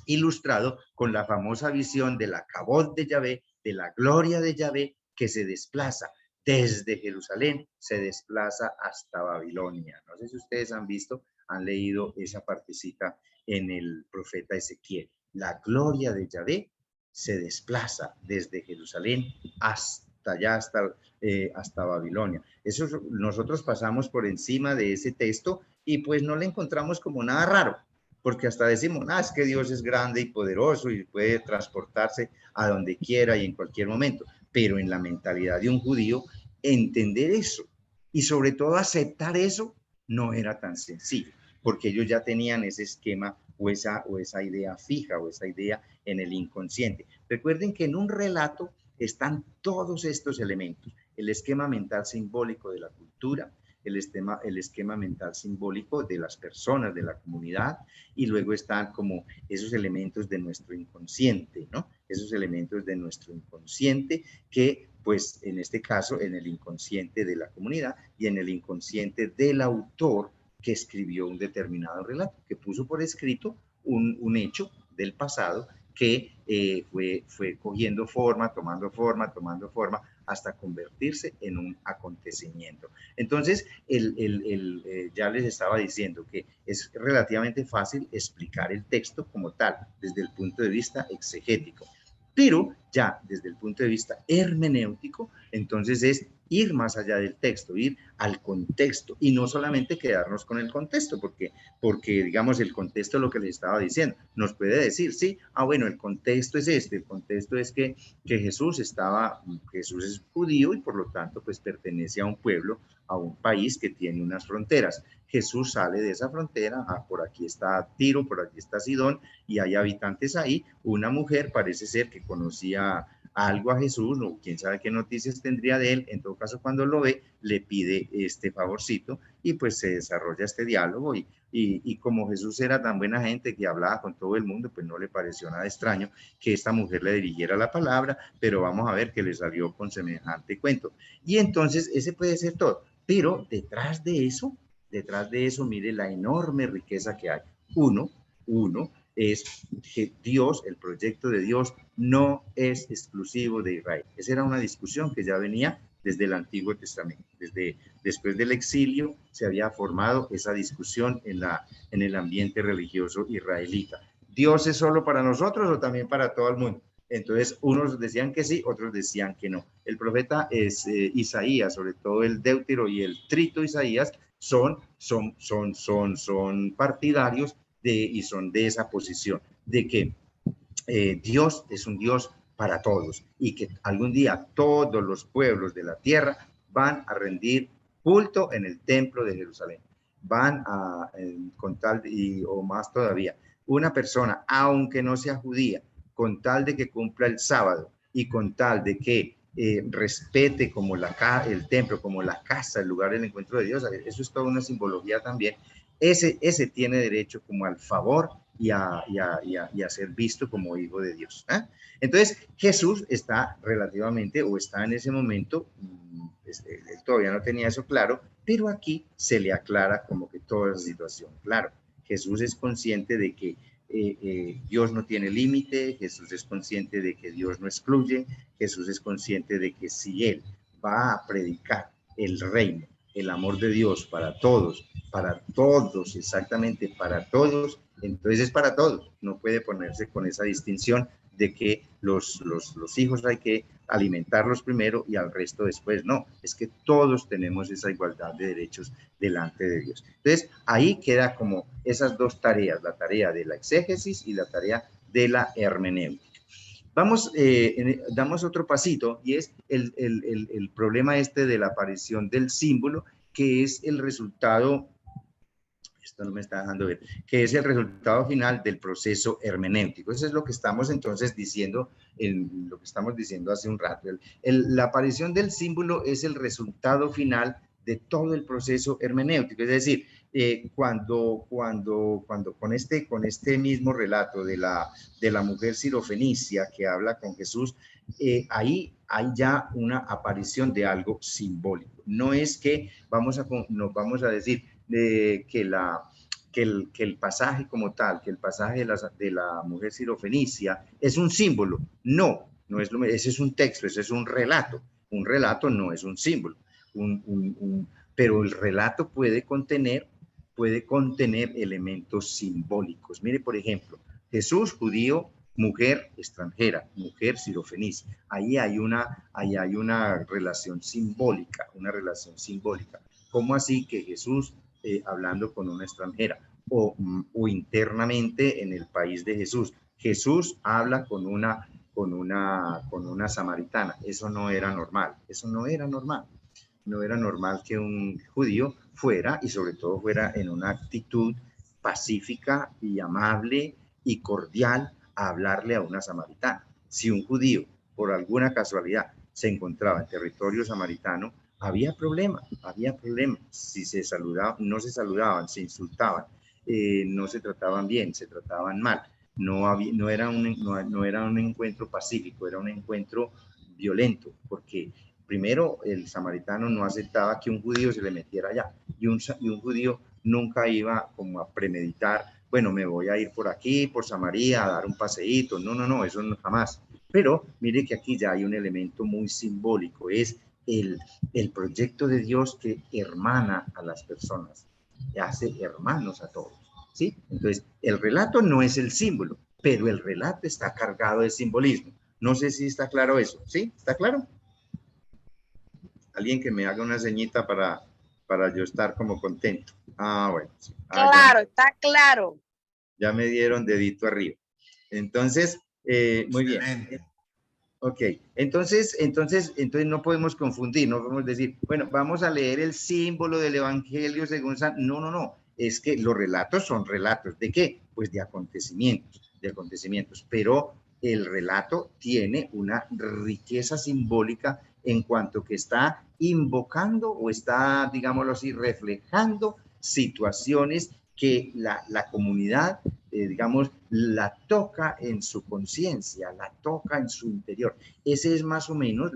ilustrado con la famosa visión de la Kabod de Yahvé, de la gloria de Yahvé, que se desplaza desde Jerusalén, se desplaza hasta Babilonia. No sé si ustedes han visto han leído esa partecita en el profeta Ezequiel. La gloria de Yahvé se desplaza desde Jerusalén hasta allá, hasta Babilonia. Eso nosotros pasamos por encima de ese texto y pues no le encontramos como nada raro, porque hasta decimos, es que Dios es grande y poderoso y puede transportarse a donde quiera y en cualquier momento, pero en la mentalidad de un judío, entender eso y sobre todo aceptar eso no era tan sencillo, porque ellos ya tenían ese esquema o esa idea fija o esa idea en el inconsciente. Recuerden que en un relato están todos estos elementos, el esquema mental simbólico de la cultura, el esquema mental simbólico de las personas, de la comunidad, y luego están como esos elementos de nuestro inconsciente, ¿no? Esos elementos de nuestro inconsciente que, pues, en este caso, en el inconsciente de la comunidad y en el inconsciente del autor que escribió un determinado relato, que puso por escrito un hecho del pasado que fue cogiendo forma, tomando forma, hasta convertirse en un acontecimiento. Entonces, ya les estaba diciendo que es relativamente fácil explicar el texto como tal, desde el punto de vista exegético, pero ya desde el punto de vista hermenéutico, entonces es ir más allá del texto, ir al contexto y no solamente quedarnos con el contexto, porque digamos el contexto, lo que les estaba diciendo, nos puede decir, sí, bueno, el contexto es este, el contexto es que Jesús es judío y por lo tanto pues pertenece a un pueblo, a un país que tiene unas fronteras. Jesús sale de esa frontera, por aquí está Tiro, por aquí está Sidón y hay habitantes ahí. Una mujer parece ser que conocía algo a Jesús, o quién sabe qué noticias tendría de él, en todo caso cuando lo ve, le pide este favorcito y pues se desarrolla este diálogo y como Jesús era tan buena gente que hablaba con todo el mundo, pues no le pareció nada extraño que esta mujer le dirigiera la palabra, pero vamos a ver que le salió con semejante cuento. Y entonces ese puede ser todo, pero detrás de eso, mire la enorme riqueza que hay. Uno es que Dios, el proyecto de Dios, no es exclusivo de Israel. Esa era una discusión que ya venía desde el Antiguo Testamento. Después del exilio se había formado esa discusión en el ambiente religioso israelita. ¿Dios es solo para nosotros o también para todo el mundo? Entonces, unos decían que sí, otros decían que no. El profeta es Isaías, sobre todo el Deutero y el Trito Isaías, son partidarios y son de esa posición, de que Dios es un Dios para todos y que algún día todos los pueblos de la tierra van a rendir culto en el templo de Jerusalén. Van a, con tal, o más todavía, una persona, aunque no sea judía, con tal de que cumpla el sábado y con tal de que respete como el templo, como la casa, el lugar del encuentro de Dios, eso es toda una simbología también, ese tiene derecho como al favor y a ser visto como hijo de Dios. Entonces, Jesús está relativamente, o está en ese momento, él todavía no tenía eso claro, pero aquí se le aclara como que toda la situación. Claro, Jesús es consciente de que Dios no tiene límite, Jesús es consciente de que Dios no excluye, Jesús es consciente de que si Él va a predicar el reino, el amor de Dios para todos, exactamente para todos, entonces es para todos, no puede ponerse con esa distinción de que los hijos hay que alimentarlos primero y al resto después, no, es que todos tenemos esa igualdad de derechos delante de Dios. Entonces ahí queda como esas dos tareas, la tarea de la exégesis y la tarea de la hermenéutica. Damos otro pasito y es el problema este de la aparición del símbolo, que es el resultado, esto no me está dejando ver, que es el resultado final del proceso hermenéutico. Eso es lo que estamos entonces diciendo, lo que estamos diciendo hace un rato. La aparición del símbolo es el resultado final de todo el proceso hermenéutico, es decir, cuando con este mismo relato de la mujer sirofenicia que habla con Jesús, ahí hay ya una aparición de algo simbólico. No es que nos vamos a decir que el pasaje como tal, que el pasaje de la mujer sirofenicia es un símbolo. No, ese es un texto, ese es un relato. Un relato no es un símbolo. Pero el relato puede contener puede contener elementos simbólicos. Mire, por ejemplo, Jesús, judío, mujer extranjera, mujer sirofenicia. Ahí hay una relación simbólica, una relación simbólica. ¿Cómo así que Jesús hablando con una extranjera? O internamente en el país de Jesús. Jesús habla con una samaritana. Eso no era normal, eso no era normal. No era normal que un judío fuera, y sobre todo fuera en una actitud pacífica y amable y cordial, a hablarle a una samaritana. Si un judío, por alguna casualidad, se encontraba en territorio samaritano, había problema, había problema. Si se saludaban, no se saludaban, se insultaban, no se trataban bien, se trataban mal. No era un encuentro pacífico, era un encuentro violento, porque primero el samaritano no aceptaba que un judío se le metiera allá, y un judío nunca iba como a premeditar, bueno, me voy a ir por aquí, por Samaria, a dar un paseíto. No, no, no, eso no, jamás. Pero mire que aquí ya hay un elemento muy simbólico, es el proyecto de Dios que hermana a las personas, hace hermanos a todos, ¿sí? Entonces, el relato no es el símbolo, pero el relato está cargado de simbolismo. No sé si está claro eso, ¿sí? ¿Está claro? Alguien que me haga una ceñita para yo estar como contento. Ah, bueno. Sí. Ah, Claro, está claro. ya me dieron dedito arriba. Entonces, muy bien. Ok, entonces no podemos confundir, no podemos decir, bueno, vamos a leer el símbolo del Evangelio según San... No, no, no, es que los relatos son relatos. ¿De qué? Pues de acontecimientos, pero el relato tiene una riqueza simbólica en cuanto que está invocando o está, digámoslo así, reflejando situaciones que la comunidad digamos, la toca en su conciencia, la toca en su interior. Ese es más o menos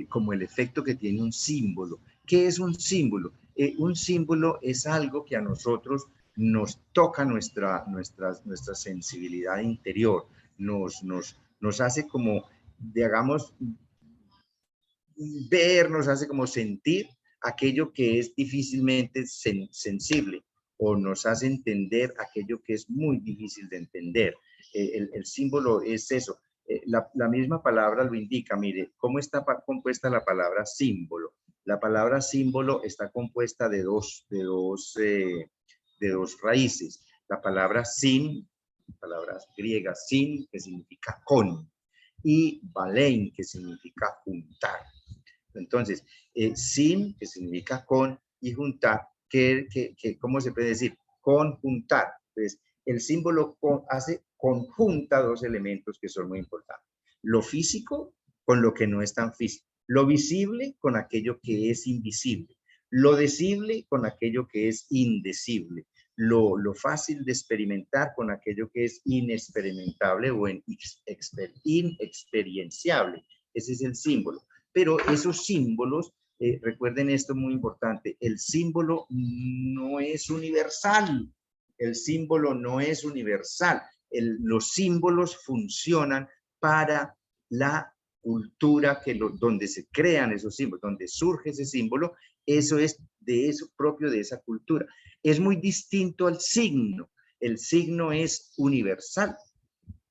como el efecto que tiene un símbolo. ¿Qué es un símbolo? Un símbolo es algo que a nosotros nos toca nuestra sensibilidad interior, nos hace como, digamos, ver, nos hace como sentir aquello que es difícilmente sensible, o nos hace entender aquello que es muy difícil de entender. El símbolo es eso. La misma palabra lo indica. Mire, ¿cómo está compuesta la palabra símbolo? La palabra símbolo está compuesta de dos raíces. La palabra sin, palabras griegas, sin, que significa con, y balein, que significa juntar. Entonces, sin, que significa con, y juntar, ¿cómo se puede decir? Conjuntar. Entonces, el símbolo conjunta dos elementos que son muy importantes. Lo físico con lo que no es tan físico. Lo visible con aquello que es invisible. Lo decible con aquello que es indecible. Lo fácil de experimentar con aquello que es inexperimentable o inexperienciable. Ese es el símbolo. Pero esos símbolos, recuerden esto muy importante, el símbolo no es universal. El símbolo no es universal. Los símbolos funcionan para la cultura donde se crean esos símbolos, donde surge ese símbolo, eso es de eso propio de esa cultura. Es muy distinto al signo. El signo es universal.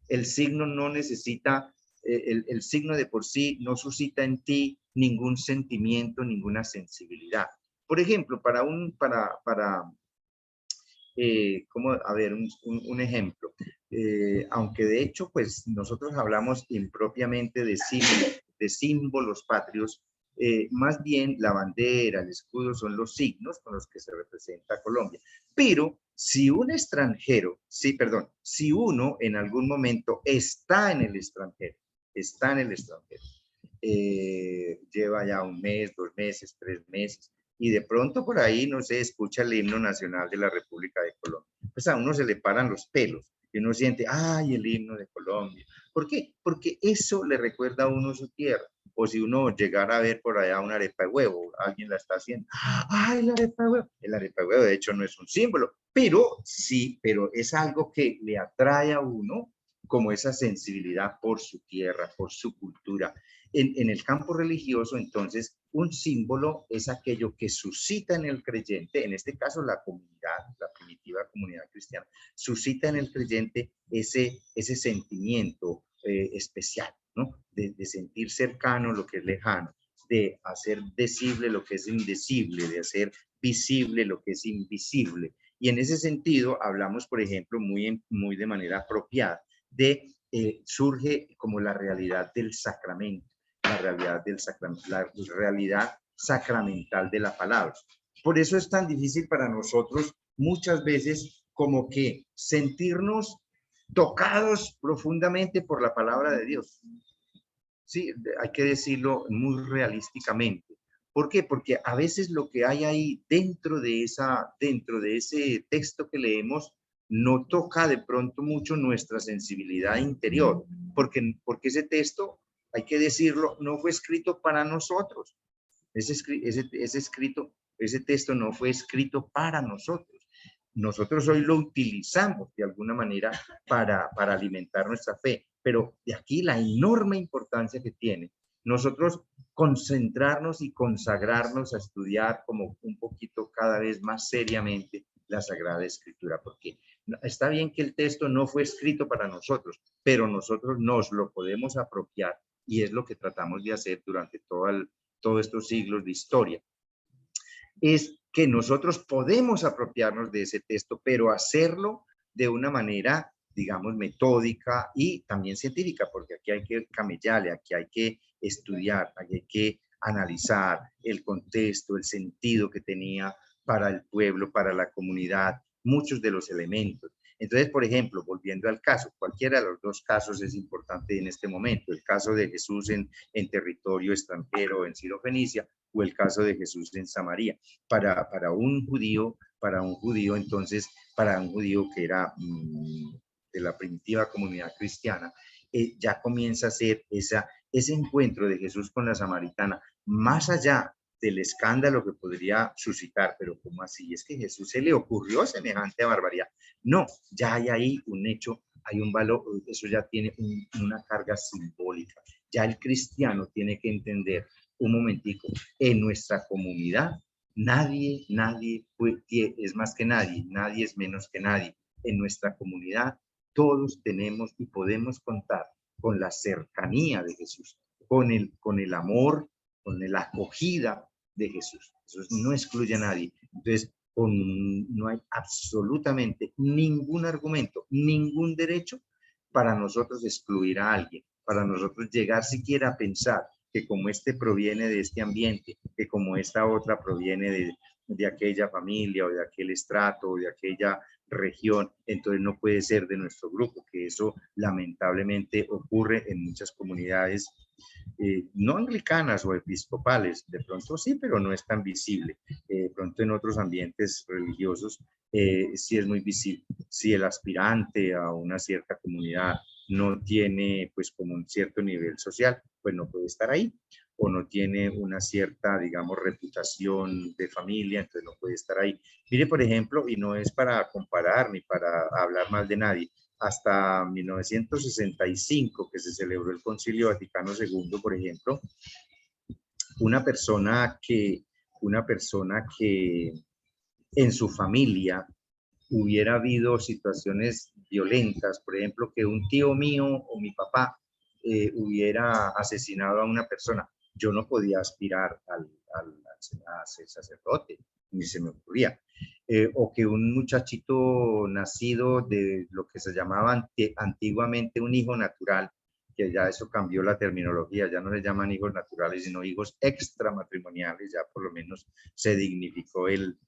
El signo no necesita, el signo de por sí no suscita en ti ningún sentimiento, ninguna sensibilidad. Por ejemplo, ¿cómo? A ver, un ejemplo. Aunque de hecho, pues nosotros hablamos impropiamente de símbolos patrios, más bien la bandera, el escudo son los signos con los que se representa Colombia. Pero si un extranjero, si uno en algún momento está en el extranjero, lleva ya un mes, 2 meses, 3 meses, y de pronto por ahí, no se escucha el himno nacional de la República de Colombia. Pues a uno se le paran los pelos y uno siente, ay, el himno de Colombia. ¿Por qué? Porque eso le recuerda a uno su tierra. O si uno llegara a ver por allá una arepa de huevo, alguien la está haciendo, ay, la arepa de huevo. El arepa de huevo de hecho no es un símbolo, pero sí, pero es algo que le atrae a uno como esa sensibilidad por su tierra, por su cultura. En el campo religioso, entonces, un símbolo es aquello que suscita en el creyente, en este caso la comunidad, la primitiva comunidad cristiana, suscita en el creyente ese sentimiento especial, ¿no? De sentir cercano lo que es lejano, de hacer decible lo que es indecible, de hacer visible lo que es invisible. Y en ese sentido hablamos, por ejemplo, muy de manera apropiada de surge como la realidad del sacramento, la realidad del sacramento, la realidad sacramental de la palabra. Por eso es tan difícil para nosotros muchas veces como que sentirnos tocados profundamente por la palabra de Dios. Sí, hay que decirlo muy realísticamente. ¿Por qué? Porque a veces lo que hay ahí dentro de ese texto que leemos no toca de pronto mucho nuestra sensibilidad interior, porque ese texto, hay que decirlo, no fue escrito para nosotros. Ese texto no fue escrito para nosotros. Nosotros hoy lo utilizamos de alguna manera para alimentar nuestra fe, pero de aquí la enorme importancia que tiene nosotros concentrarnos y consagrarnos a estudiar como un poquito cada vez más seriamente la Sagrada Escritura, porque está bien que el texto no fue escrito para nosotros, pero nosotros nos lo podemos apropiar y es lo que tratamos de hacer durante todos estos siglos de historia. Es que nosotros podemos apropiarnos de ese texto, pero hacerlo de una manera, digamos, metódica y también científica, porque aquí hay que camellarle, aquí hay que estudiar, aquí hay que analizar el contexto, el sentido que tenía para el pueblo, para la comunidad, muchos de los elementos. Entonces, por ejemplo, volviendo al caso, cualquiera de los dos casos es importante en este momento, el caso de Jesús en territorio extranjero, en Sirofenicia, o el caso de Jesús en Samaria. Para un judío, entonces, para un judío que era de la primitiva comunidad cristiana, ya comienza a ser ese encuentro de Jesús con la samaritana, más allá del escándalo que podría suscitar, pero ¿cómo así? Es que a Jesús se le ocurrió semejante barbaridad. No, ya hay ahí un hecho, hay un valor, eso ya tiene una carga simbólica. Ya el cristiano tiene que entender, un momentico, en nuestra comunidad, nadie es más que nadie, nadie es menos que nadie. En nuestra comunidad, todos tenemos y podemos contar con la cercanía de Jesús, con el amor, con la acogida de Jesús. Eso no excluye a nadie. Entonces, no hay absolutamente ningún argumento, ningún derecho para nosotros excluir a alguien, para nosotros llegar siquiera a pensar que como este proviene de este ambiente, que como esta otra proviene de aquella familia o de aquel estrato o de aquella región, entonces no puede ser de nuestro grupo, que eso lamentablemente ocurre en muchas comunidades no anglicanas o episcopales, de pronto sí, pero no es tan visible. De pronto en otros ambientes religiosos sí es muy visible. Si el aspirante a una cierta comunidad no tiene pues como un cierto nivel social, pues no puede estar ahí, o no tiene una cierta, digamos, reputación de familia, entonces no puede estar ahí. Mire, por ejemplo, y no es para comparar ni para hablar mal de nadie, hasta 1965, que se celebró el Concilio Vaticano II, por ejemplo, una persona que en su familia hubiera habido situaciones violentas, por ejemplo, que un tío mío o mi papá hubiera asesinado a una persona, yo no podía aspirar a ser sacerdote, ni se me ocurría. O que un muchachito nacido de lo que se llamaba antiguamente un hijo natural, que ya eso cambió la terminología, ya no se llaman hijos naturales, sino hijos extramatrimoniales, ya por lo menos se dignificó el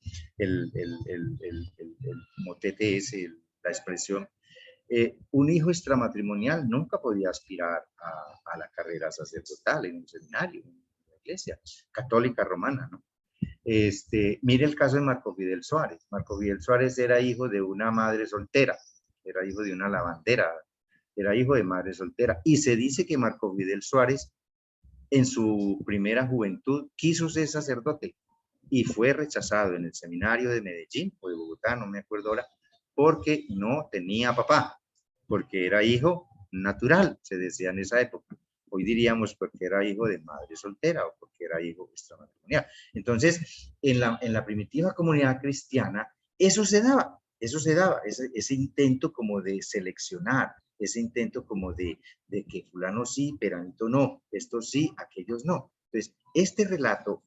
motete ese, la expresión. Un hijo extramatrimonial nunca podía aspirar a la carrera sacerdotal en un seminario, en la iglesia católica romana, ¿no? Mire el caso de Marco Fidel Suárez. Marco Fidel Suárez era hijo de una madre soltera, era hijo de una lavandera, era hijo de madre soltera. Y se dice que Marco Fidel Suárez en su primera juventud quiso ser sacerdote y fue rechazado en el seminario de Medellín o de Bogotá, no me acuerdo ahora, porque no tenía papá, porque era hijo natural, se decía en esa época. Hoy diríamos porque era hijo de madre soltera o porque era hijo extramatrimonial. Entonces, en la primitiva comunidad cristiana, eso se daba, ese intento como de seleccionar, ese intento como de que fulano sí, peranito no, estos sí, aquellos no. Entonces, este relato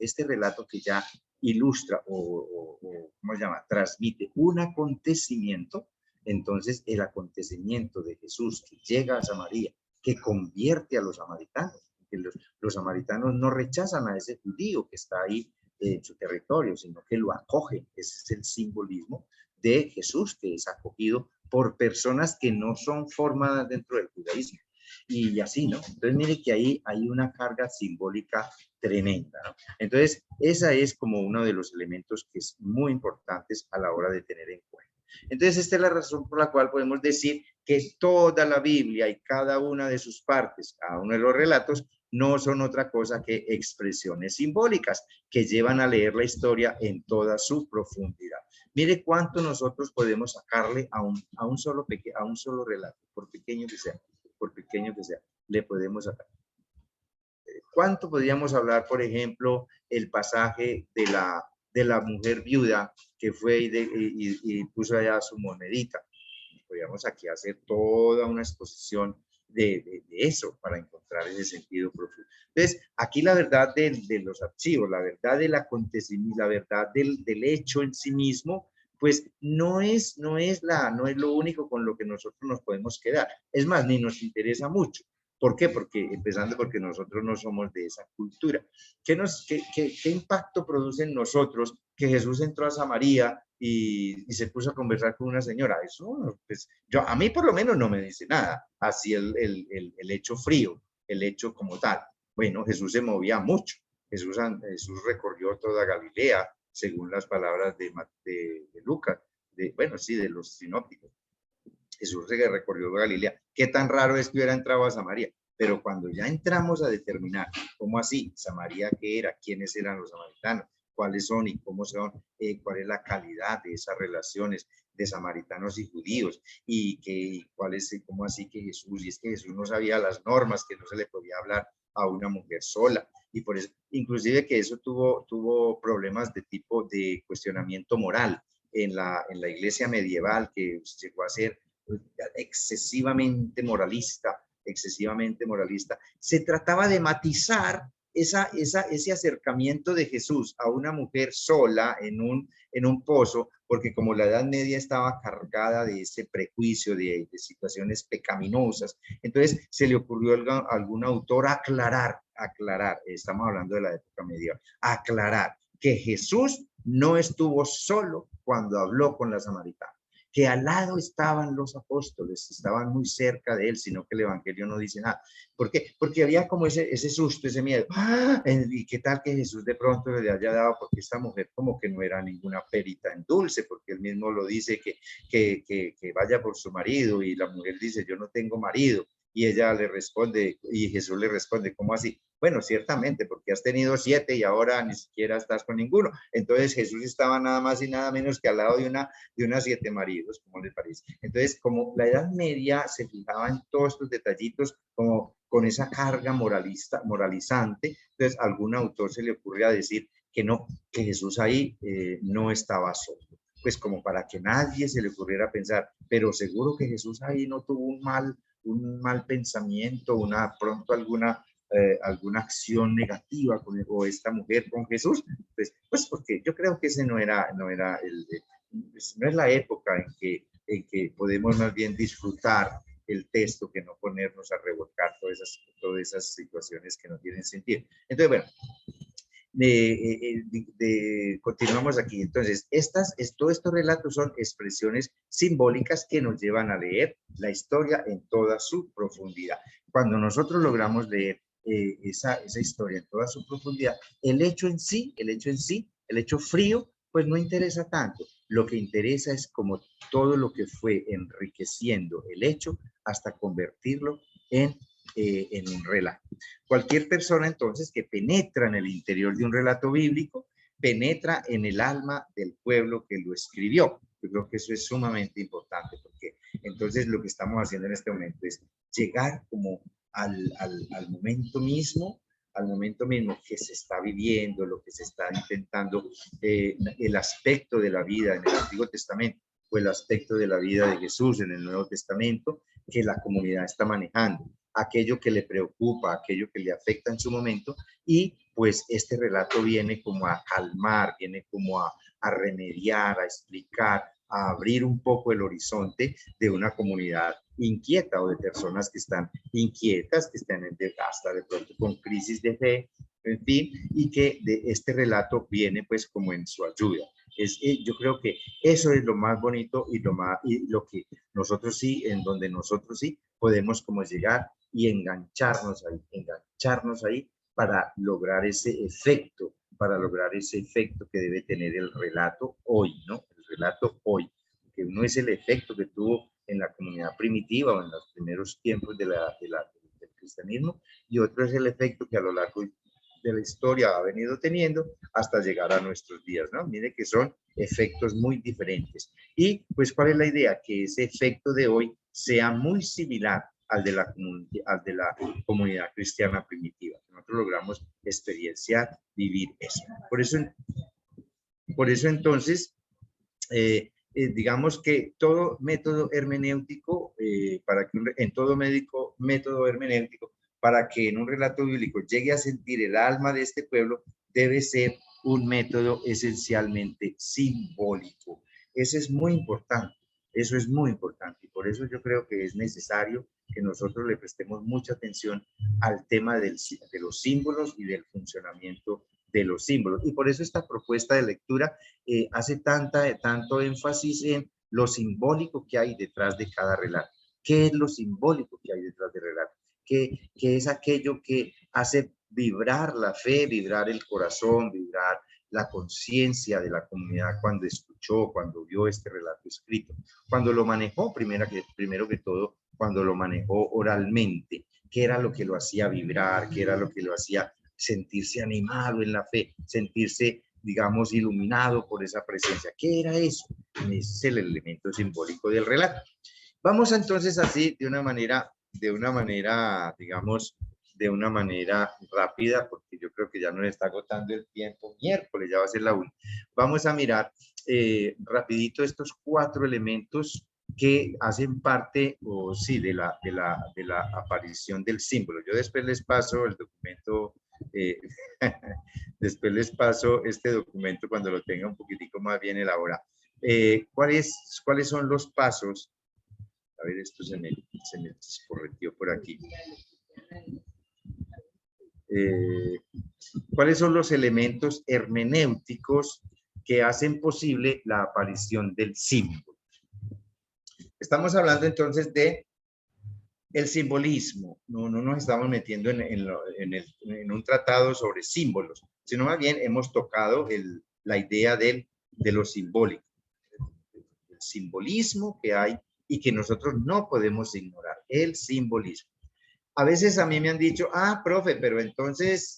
que ya ilustra o ¿cómo se llama? Transmite un acontecimiento, entonces el acontecimiento de Jesús que llega a Samaria, que convierte a los samaritanos, que los samaritanos no rechazan a ese judío que está ahí en su territorio, sino que lo acogen. Ese es el simbolismo de Jesús, que es acogido por personas que no son formadas dentro del judaísmo. Y así, ¿no? Entonces, mire que ahí hay una carga simbólica tremenda, ¿no? Entonces, esa es como uno de los elementos que es muy importantes a la hora de tener en cuenta. Entonces, esta es la razón por la cual podemos decir que toda la Biblia y cada una de sus partes, cada uno de los relatos, no son otra cosa que expresiones simbólicas que llevan a leer la historia en toda su profundidad. Mire cuánto nosotros podemos sacarle a un solo relato, por pequeño que sea, le podemos sacar. ¿Cuánto podríamos hablar, por ejemplo, el pasaje de la mujer viuda que fue y puso allá su monedita? Podríamos aquí hacer toda una exposición de eso para encontrar ese sentido profundo. Entonces, aquí la verdad de los archivos, la verdad del acontecimiento, la verdad del hecho en sí mismo, pues no es lo único con lo que nosotros nos podemos quedar. Es más, ni nos interesa mucho. ¿Por qué? Empezando porque nosotros no somos de esa cultura. ¿Qué impacto produce en nosotros que Jesús entró a Samaria y se puso a conversar con una señora? Eso, pues, a mí por lo menos no me dice nada. Así el hecho frío, el hecho como tal. Bueno, Jesús se movía mucho. Jesús recorrió toda Galilea, según las palabras de Lucas, bueno, sí, de los sinópticos. Jesús recorrió Galilea. ¿Qué tan raro es que hubiera entrado a Samaria? Pero cuando ya entramos a determinar cómo así, Samaria qué era, quiénes eran los samaritanos, cuáles son y cómo son, cuál es la calidad de esas relaciones de samaritanos y judíos, cuál es, cómo así que Jesús, y es que Jesús no sabía las normas, que no se le podía hablar a una mujer sola, y por eso, inclusive que eso tuvo problemas de tipo de cuestionamiento moral en la iglesia medieval, que llegó a ser excesivamente moralista. Se trataba de matizar ese acercamiento de Jesús a una mujer sola en un pozo, porque como la Edad Media estaba cargada de ese prejuicio, de situaciones pecaminosas, entonces se le ocurrió a algún autor aclarar, estamos hablando de la época medieval, aclarar que Jesús no estuvo solo cuando habló con la samaritana, que al lado estaban los apóstoles, estaban muy cerca de él, sino que el evangelio no dice nada. ¿Por qué? Porque había como ese susto, ese miedo. ¡Ah! ¿Y qué tal que Jesús de pronto le haya dado? Porque esta mujer como que no era ninguna perita en dulce, porque él mismo lo dice que vaya por su marido, y la mujer dice, yo no tengo marido. Y ella le responde, y Jesús le responde, ¿cómo así? Bueno, ciertamente, porque has tenido 7 y ahora ni siquiera estás con ninguno. Entonces Jesús estaba nada más y nada menos que al lado de unas 7 maridos, como les parece. Entonces, como la Edad Media se fijaba en todos estos detallitos, como con esa carga moralizante, entonces a algún autor se le ocurría decir que no, que Jesús ahí no estaba solo. Pues como para que nadie se le ocurriera pensar, pero seguro que Jesús ahí no tuvo un mal pensamiento, pronto alguna acción negativa o esta mujer con Jesús, pues porque yo creo que ese no es la época en que podemos más bien disfrutar el texto que no ponernos a revolcar todas esas situaciones que no tienen sentido. Entonces, bueno, continuamos aquí. Entonces, todos estos relatos son expresiones simbólicas que nos llevan a leer la historia en toda su profundidad. Cuando nosotros logramos leer esa historia en toda su profundidad, el hecho frío, pues no interesa tanto. Lo que interesa es como todo lo que fue enriqueciendo el hecho hasta convertirlo en un relato. Cualquier persona entonces que penetra en el interior de un relato bíblico, penetra en el alma del pueblo que lo escribió. Yo creo que eso es sumamente importante, porque entonces lo que estamos haciendo en este momento es llegar como al momento mismo que se está viviendo, lo que se está intentando, el aspecto de la vida en el Antiguo Testamento o el aspecto de la vida de Jesús en el Nuevo Testamento que la comunidad está manejando, aquello que le preocupa, aquello que le afecta en su momento, y pues este relato viene como a calmar, viene como a remediar, a explicar, a abrir un poco el horizonte de una comunidad inquieta o de personas que están inquietas, que están hasta de pronto con crisis de fe, en fin, y que de este relato viene pues como en su ayuda. Yo creo que eso es lo más bonito y lo que nosotros sí, en donde nosotros sí podemos como llegar y engancharnos ahí para lograr ese efecto, que debe tener el relato hoy, ¿no? El relato hoy, que uno es el efecto que tuvo en la comunidad primitiva o en los primeros tiempos del cristianismo, y otro es el efecto que a lo largo de la historia ha venido teniendo hasta llegar a nuestros días, ¿no? Mire que son efectos muy diferentes. Y pues, ¿cuál es la idea? Que ese efecto de hoy sea muy similar al de la comunidad cristiana primitiva. Nosotros logramos experienciar, vivir eso. Por eso entonces, digamos que todo método hermenéutico, método hermenéutico, para que en un relato bíblico llegue a sentir el alma de este pueblo, debe ser un método esencialmente simbólico. Eso es muy importante. Eso es muy importante, y por eso yo creo que es necesario que nosotros le prestemos mucha atención al tema de los símbolos y del funcionamiento de los símbolos. Y por eso esta propuesta de lectura hace tanto énfasis en lo simbólico que hay detrás de cada relato. ¿Qué es lo simbólico que hay detrás del relato? ¿Qué es aquello que hace vibrar la fe, vibrar el corazón, vibrar la conciencia de la comunidad cuando escuchó, cuando vio este relato escrito, cuando lo manejó, primero que todo, cuando lo manejó oralmente? ¿Qué era lo que lo hacía vibrar? ¿Qué era lo que lo hacía sentirse animado en la fe, sentirse, digamos, iluminado por esa presencia? ¿Qué era eso? Ese es el elemento simbólico del relato. Vamos entonces así, de una manera, digamos, de una manera rápida, porque yo creo que ya nos está agotando el tiempo. Miércoles ya va a ser la 1. Vamos a mirar rapidito estos 4 elementos que hacen parte, o sí, de la aparición del símbolo. Yo después les paso el documento, después les paso este documento cuando lo tenga un poquitico más bien elaborado. ¿Cuáles son los pasos? A ver, esto se me corrigió por aquí. ¿Cuáles son los elementos hermenéuticos que hacen posible la aparición del símbolo? Estamos hablando entonces de el simbolismo. No nos estamos metiendo en un tratado sobre símbolos, sino más bien hemos tocado la idea de lo simbólico, el simbolismo que hay y que nosotros no podemos ignorar, el simbolismo. A veces a mí me han dicho, profe, pero entonces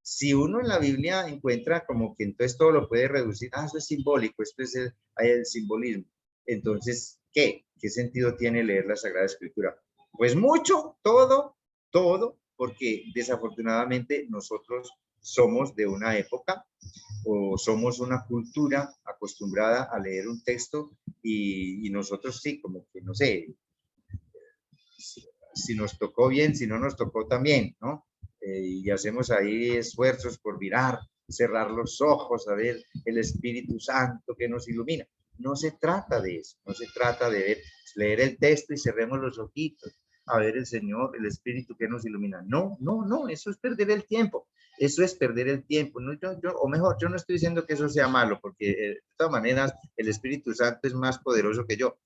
si uno en la Biblia encuentra como que entonces todo lo puede reducir, eso es simbólico, esto es el simbolismo. Entonces, ¿qué sentido tiene leer la Sagrada Escritura? Pues mucho, todo, porque desafortunadamente nosotros somos de una época o somos una cultura acostumbrada a leer un texto y nosotros sí, como que no sé, si nos tocó bien, si no nos tocó también, ¿no? Y hacemos ahí esfuerzos por mirar, cerrar los ojos, a ver el Espíritu Santo que nos ilumina. No se trata de eso, no se trata de leer el texto y cerremos los ojitos, a ver el Señor, el Espíritu que nos ilumina. No, eso es perder el tiempo. Eso es perder el tiempo. No, o mejor, yo no estoy diciendo que eso sea malo, porque de todas maneras el Espíritu Santo es más poderoso que yo.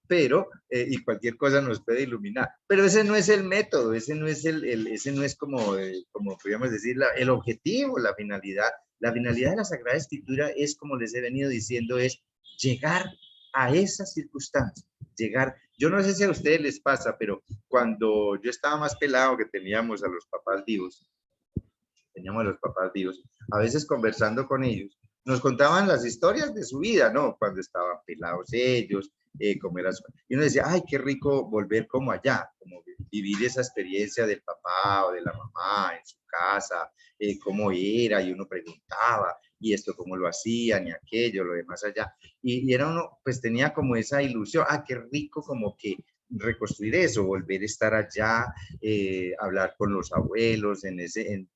pero y cualquier cosa nos puede iluminar. Pero ese no es el método, ese no es como podríamos decir, el objetivo, la finalidad. La finalidad de la Sagrada Escritura es, como les he venido diciendo, es llegar a esas circunstancias, yo no sé si a ustedes les pasa, pero cuando yo estaba más pelado, que teníamos a los papás vivos, a veces conversando con ellos, nos contaban las historias de su vida, ¿no? Cuando estaban pelados ellos, cómo era y uno decía, ay, qué rico volver como allá, como vivir esa experiencia del papá o de la mamá en su casa, cómo era, y uno preguntaba, y esto cómo lo hacían, y aquello, lo demás allá, y era uno, pues tenía como esa ilusión, ah, qué rico como que reconstruir eso, volver a estar allá, hablar con los abuelos,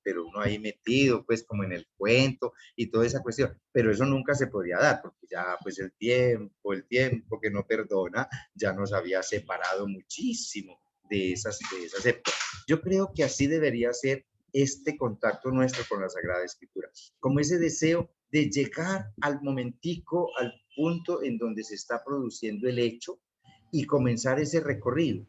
pero uno ahí metido, pues como en el cuento y toda esa cuestión, pero eso nunca se podía dar, porque ya pues el tiempo que no perdona, ya nos había separado muchísimo de esas épocas. Yo creo que así debería ser este contacto nuestro con la Sagrada Escritura, como ese deseo de llegar al momentico, al punto en donde se está produciendo el hecho y comenzar ese recorrido,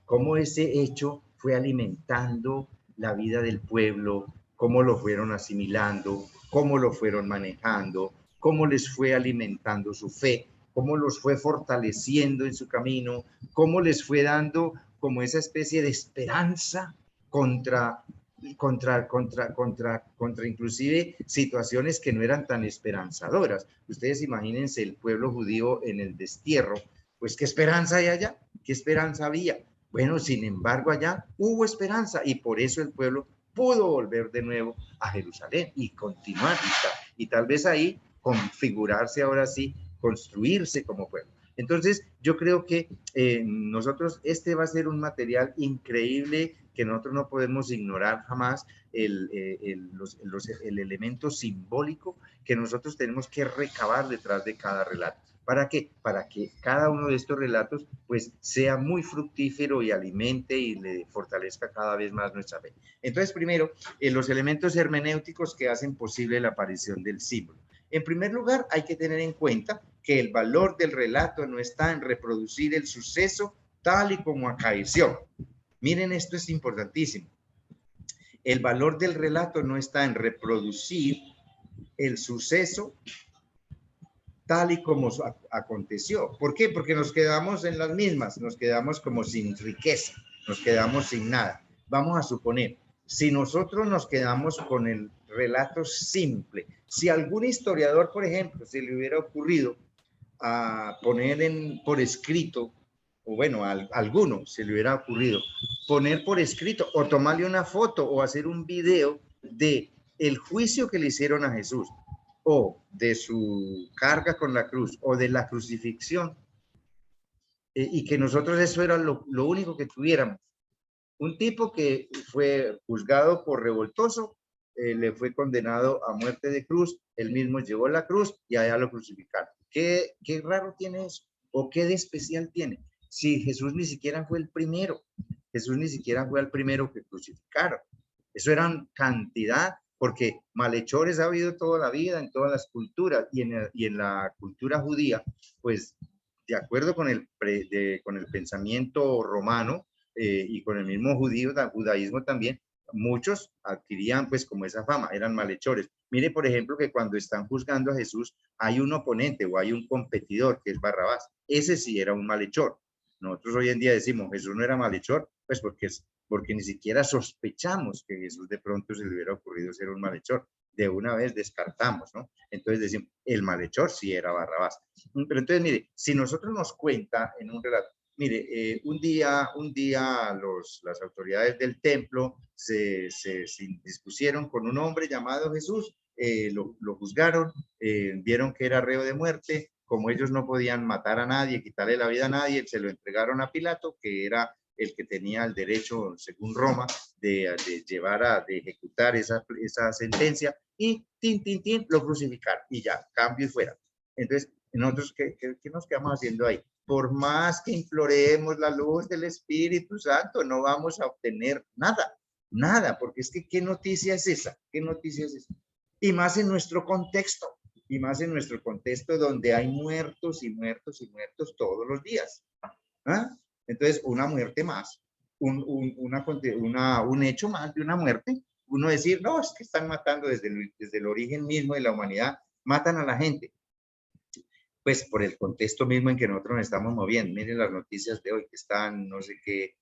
como ese hecho fue alimentando la vida del pueblo, cómo lo fueron asimilando, cómo lo fueron manejando, cómo les fue alimentando su fe, cómo los fue fortaleciendo en su camino, cómo les fue dando como esa especie de esperanza contra inclusive situaciones que no eran tan esperanzadoras. Ustedes imagínense el pueblo judío en el destierro, pues qué esperanza hay allá, qué esperanza había. Bueno, sin embargo, allá hubo esperanza y por eso el pueblo pudo volver de nuevo a Jerusalén y continuar y tal vez ahí configurarse ahora sí, construirse como pueblo. Entonces, yo creo que nosotros, este va a ser un material increíble que nosotros no podemos ignorar jamás, el elemento simbólico que nosotros tenemos que recabar detrás de cada relato. ¿Para qué? Para que cada uno de estos relatos pues sea muy fructífero y alimente y le fortalezca cada vez más nuestra fe. Entonces, primero, los elementos hermenéuticos que hacen posible la aparición del símbolo. En primer lugar, hay que tener en cuenta que el valor del relato no está en reproducir el suceso tal y como acaeció. Miren, esto es importantísimo. El valor del relato no está en reproducir el suceso tal y como aconteció. ¿Por qué? Porque nos quedamos en las mismas, nos quedamos como sin riqueza, nos quedamos sin nada. Vamos a suponer, si nosotros nos quedamos con el relato simple, si algún historiador, por ejemplo, se le hubiera ocurrido a poner por escrito, o bueno, a alguno se le hubiera ocurrido poner por escrito o tomarle una foto o hacer un video de el juicio que le hicieron a Jesús o de su carga con la cruz o de la crucifixión y que nosotros eso era lo único que tuviéramos. Un tipo que fue juzgado por revoltoso, le fue condenado a muerte de cruz, él mismo llevó la cruz y allá lo crucificaron. ¿Qué raro tiene eso? ¿O qué de especial tiene? Si Jesús ni siquiera fue el primero, Jesús ni siquiera fue el primero que crucificaron. Eso eran cantidad, porque malhechores ha habido toda la vida en todas las culturas y en la cultura judía, pues de acuerdo con con el pensamiento romano, y con el mismo judaísmo también, muchos adquirían pues como esa fama, eran malhechores. Mire, por ejemplo, que cuando están juzgando a Jesús, hay un oponente o hay un competidor que es Barrabás. Ese sí era un malhechor. Nosotros hoy en día decimos, Jesús no era malhechor, pues porque ni siquiera sospechamos que Jesús de pronto se le hubiera ocurrido ser un malhechor. De una vez descartamos, ¿no? Entonces decimos, el malhechor sí era Barrabás. Pero entonces, mire, si nosotros nos cuenta en un relato, mire, un día las autoridades del templo se dispusieron con un hombre llamado Jesús, lo juzgaron, vieron que era reo de muerte, como ellos no podían matar a nadie, quitarle la vida a nadie, se lo entregaron a Pilato, que era el que tenía el derecho, según Roma, de ejecutar esa sentencia, y lo crucificaron, y ya, cambio y fuera. Entonces, nosotros, ¿qué nos quedamos haciendo ahí? Por más que imploremos la luz del Espíritu Santo, no vamos a obtener nada, nada, porque es que ¿qué noticia es esa? ¿Qué noticia es esa? Y más en nuestro contexto, donde hay muertos y muertos y muertos todos los días. ¿Ah? Entonces, una muerte más, un hecho más de una muerte, uno decir, no, es que están matando desde el origen mismo de la humanidad, matan a la gente. Pues por el contexto mismo en que nosotros nos estamos moviendo. Miren las noticias de hoy que están, no sé qué,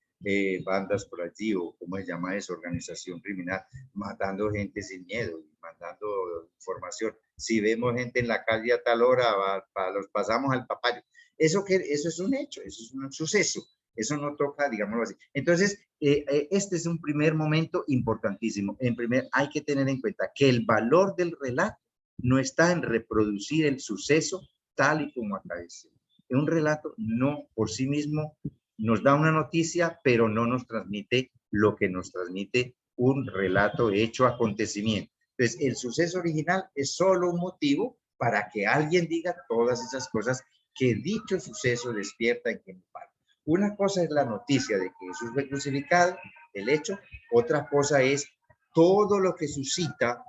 bandas por allí, o cómo se llama eso, organización criminal, matando gente sin miedo, mandando información. Si vemos gente en la calle a tal hora, los pasamos al papayo. Eso es un hecho, eso es un suceso. Eso no toca, digámoslo así. Entonces, este es un primer momento importantísimo. Hay que tener en cuenta que el valor del relato no está en reproducir el suceso tal y como acaeció. Un relato no por sí mismo nos da una noticia, pero no nos transmite lo que nos transmite un relato hecho acontecimiento. Entonces, el suceso original es solo un motivo para que alguien diga todas esas cosas que dicho suceso despierta en quien parte. Una cosa es la noticia de que Jesús fue crucificado, el hecho. Otra cosa es todo lo que suscita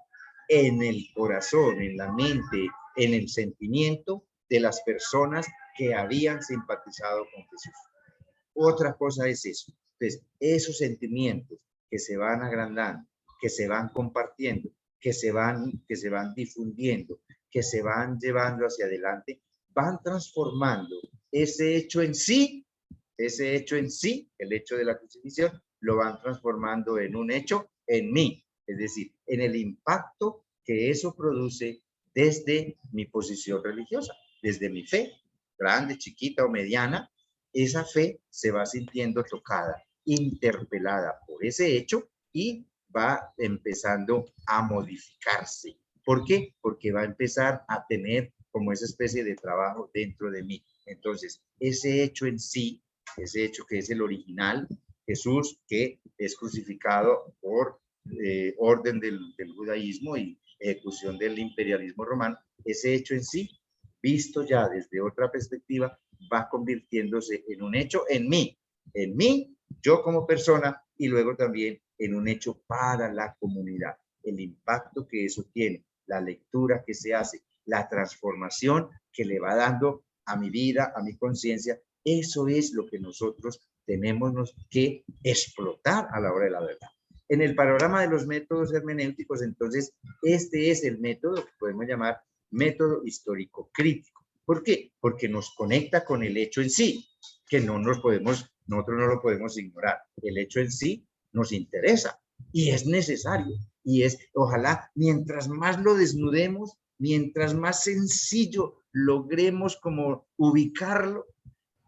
en el corazón, en la mente, en el sentimiento de las personas que habían simpatizado con Jesús. Otra cosa es eso. Entonces, esos sentimientos que se van agrandando, que se van compartiendo, que se van difundiendo, que se van llevando hacia adelante, van transformando ese hecho en sí, el hecho de la crucifixión, lo van transformando en un hecho en mí, es decir, en el impacto que eso produce desde mi posición religiosa, desde mi fe, grande, chiquita o mediana. Esa fe se va sintiendo tocada, interpelada por ese hecho y va empezando a modificarse. ¿Por qué? Porque va a empezar a tener como esa especie de trabajo dentro de mí. Entonces, ese hecho en sí, ese hecho que es el original, Jesús que es crucificado por orden del judaísmo y ejecución del imperialismo romano, ese hecho en sí, visto ya desde otra perspectiva, va convirtiéndose en un hecho en mí, yo como persona, y luego también en un hecho para la comunidad. El impacto que eso tiene, la lectura que se hace, la transformación que le va dando a mi vida, a mi conciencia, eso es lo que nosotros tenemos que explotar a la hora de la verdad. En el panorama de los métodos hermenéuticos, entonces, este es el método que podemos llamar método histórico crítico. ¿Por qué? Porque nos conecta con el hecho en sí, que nosotros no lo podemos ignorar. El hecho en sí nos interesa y es necesario. Y ojalá, mientras más lo desnudemos, mientras más sencillo logremos como ubicarlo,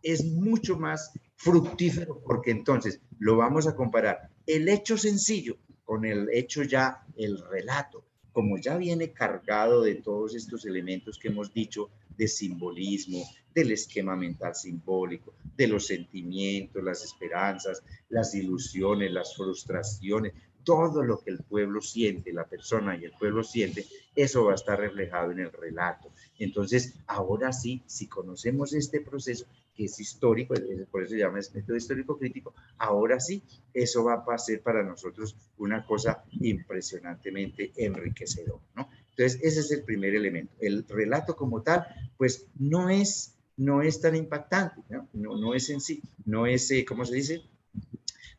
es mucho más fructífero, porque entonces lo vamos a comparar el hecho sencillo con el hecho ya, el relato, como ya viene cargado de todos estos elementos que hemos dicho, de simbolismo, del esquema mental simbólico, de los sentimientos, las esperanzas, las ilusiones, las frustraciones, todo lo que el pueblo siente, la persona y el pueblo siente, eso va a estar reflejado en el relato. Entonces, ahora sí, si conocemos este proceso, que es histórico, por eso se llama método histórico crítico, ahora sí, eso va a ser para nosotros una cosa impresionantemente enriquecedora, ¿no? Entonces, ese es el primer elemento. El relato como tal, pues no es tan impactante, ¿no? No es en sí, no es, ¿cómo se dice?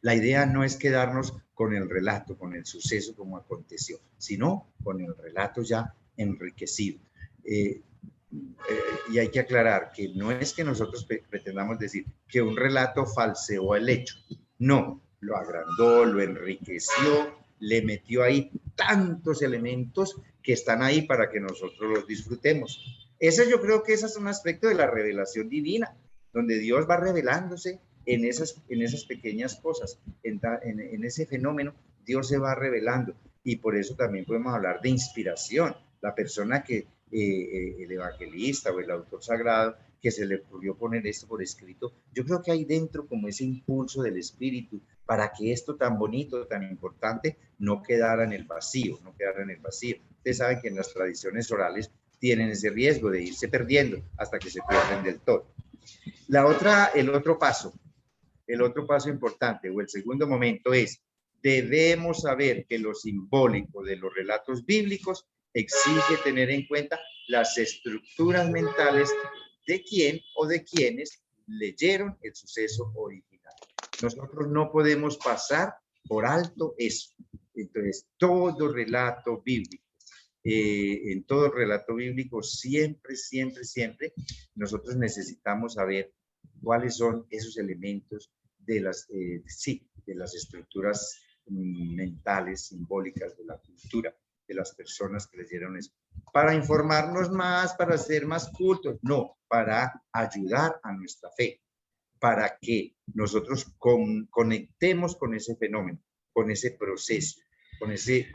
La idea no es quedarnos con el relato, con el suceso como aconteció, sino con el relato ya enriquecido. Y hay que aclarar que no es que nosotros pretendamos decir que un relato falseó el hecho. No, lo agrandó, lo enriqueció, le metió ahí tantos elementos que están ahí para que nosotros los disfrutemos. Yo creo que ese es un aspecto de la revelación divina, donde Dios va revelándose en esas pequeñas cosas, en ese fenómeno, Dios se va revelando. Y por eso también podemos hablar de inspiración. La persona que, el evangelista o el autor sagrado, que se le ocurrió poner esto por escrito, yo creo que hay dentro como ese impulso del espíritu para que esto tan bonito, tan importante, no quedara en el vacío, no quedara en el vacío. Ustedes saben que en las tradiciones orales tienen ese riesgo de irse perdiendo hasta que se pierden del todo. El otro paso importante o el segundo momento es, debemos saber que lo simbólico de los relatos bíblicos exige tener en cuenta las estructuras mentales de quién o de quienes leyeron el suceso original. Nosotros no podemos pasar por alto eso. Entonces, en todo relato bíblico, siempre, nosotros necesitamos saber cuáles son esos elementos sí, de las estructuras mentales, simbólicas de la cultura, de las personas que les dieron eso. Para informarnos más, para ser más cultos, no, para ayudar a nuestra fe, para que nosotros conectemos con ese fenómeno, con ese proceso, con ese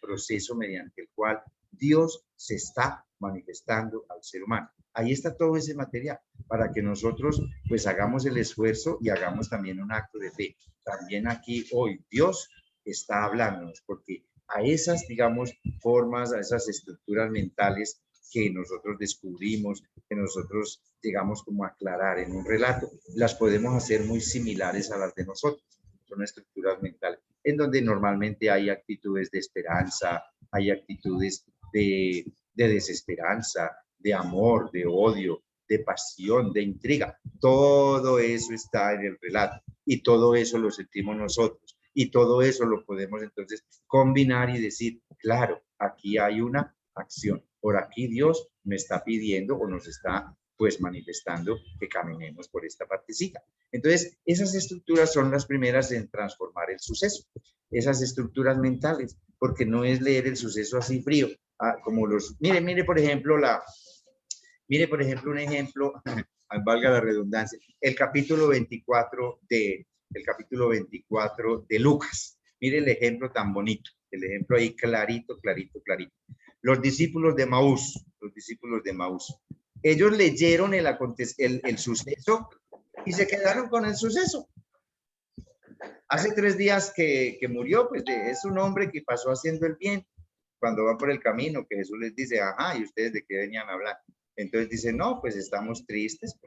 proceso mediante el cual Dios se está manifestando al ser humano. Ahí está todo ese material para que nosotros pues hagamos el esfuerzo y hagamos también un acto de fe. También aquí hoy Dios está hablándonos porque a esas, digamos, formas, a esas estructuras mentales que nosotros descubrimos, que nosotros llegamos como a aclarar en un relato, las podemos hacer muy similares a las de nosotros. Son estructuras mentales, en donde normalmente hay actitudes de esperanza, hay actitudes de desesperanza, de amor, de odio, de pasión, de intriga. Todo eso está en el relato y todo eso lo sentimos nosotros y todo eso lo podemos entonces combinar y decir, claro, aquí hay una acción. Por aquí Dios me está pidiendo o nos está pues manifestando que caminemos por esta partecita. Entonces, esas estructuras son las primeras en transformar el suceso. Esas estructuras mentales, porque no es leer el suceso así frío, como los, mire por ejemplo un ejemplo, valga la redundancia, el capítulo 24 de Lucas. Mire el ejemplo tan bonito, el ejemplo ahí clarito. Los discípulos de Maús, ellos leyeron el suceso y se quedaron con el suceso. Hace 3 días que murió, pues es un hombre que pasó haciendo el bien. Cuando van por el camino, que Jesús les dice, ajá, ¿y ustedes de qué venían a hablar? Entonces dicen, no, pues estamos tristes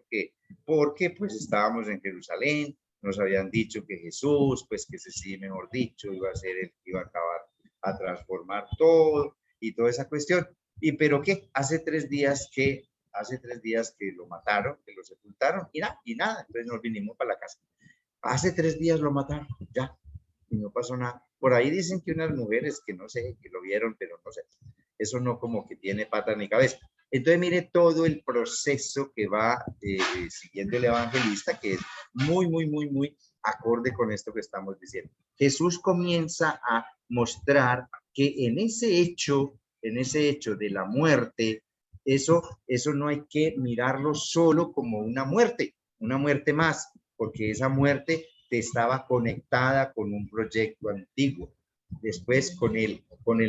porque pues estábamos en Jerusalén, nos habían dicho que Jesús, pues que ese sí, mejor dicho, iba a ser el que iba a acabar a transformar todo y toda esa cuestión. ¿Y pero qué? Hace 3 días que lo mataron, que lo sepultaron y nada. Entonces nos vinimos para la casa. Hace 3 días lo mataron, ya, y no pasó nada. Por ahí dicen que unas mujeres que no sé, que lo vieron, pero no sé, eso no como que tiene patas ni cabeza. Entonces mire todo el proceso que va siguiendo el evangelista, que es muy acorde con esto que estamos diciendo. Jesús comienza a mostrar que en ese hecho de la muerte, eso no hay que mirarlo solo como una muerte más, porque esa muerte estaba conectada con un proyecto antiguo, después con el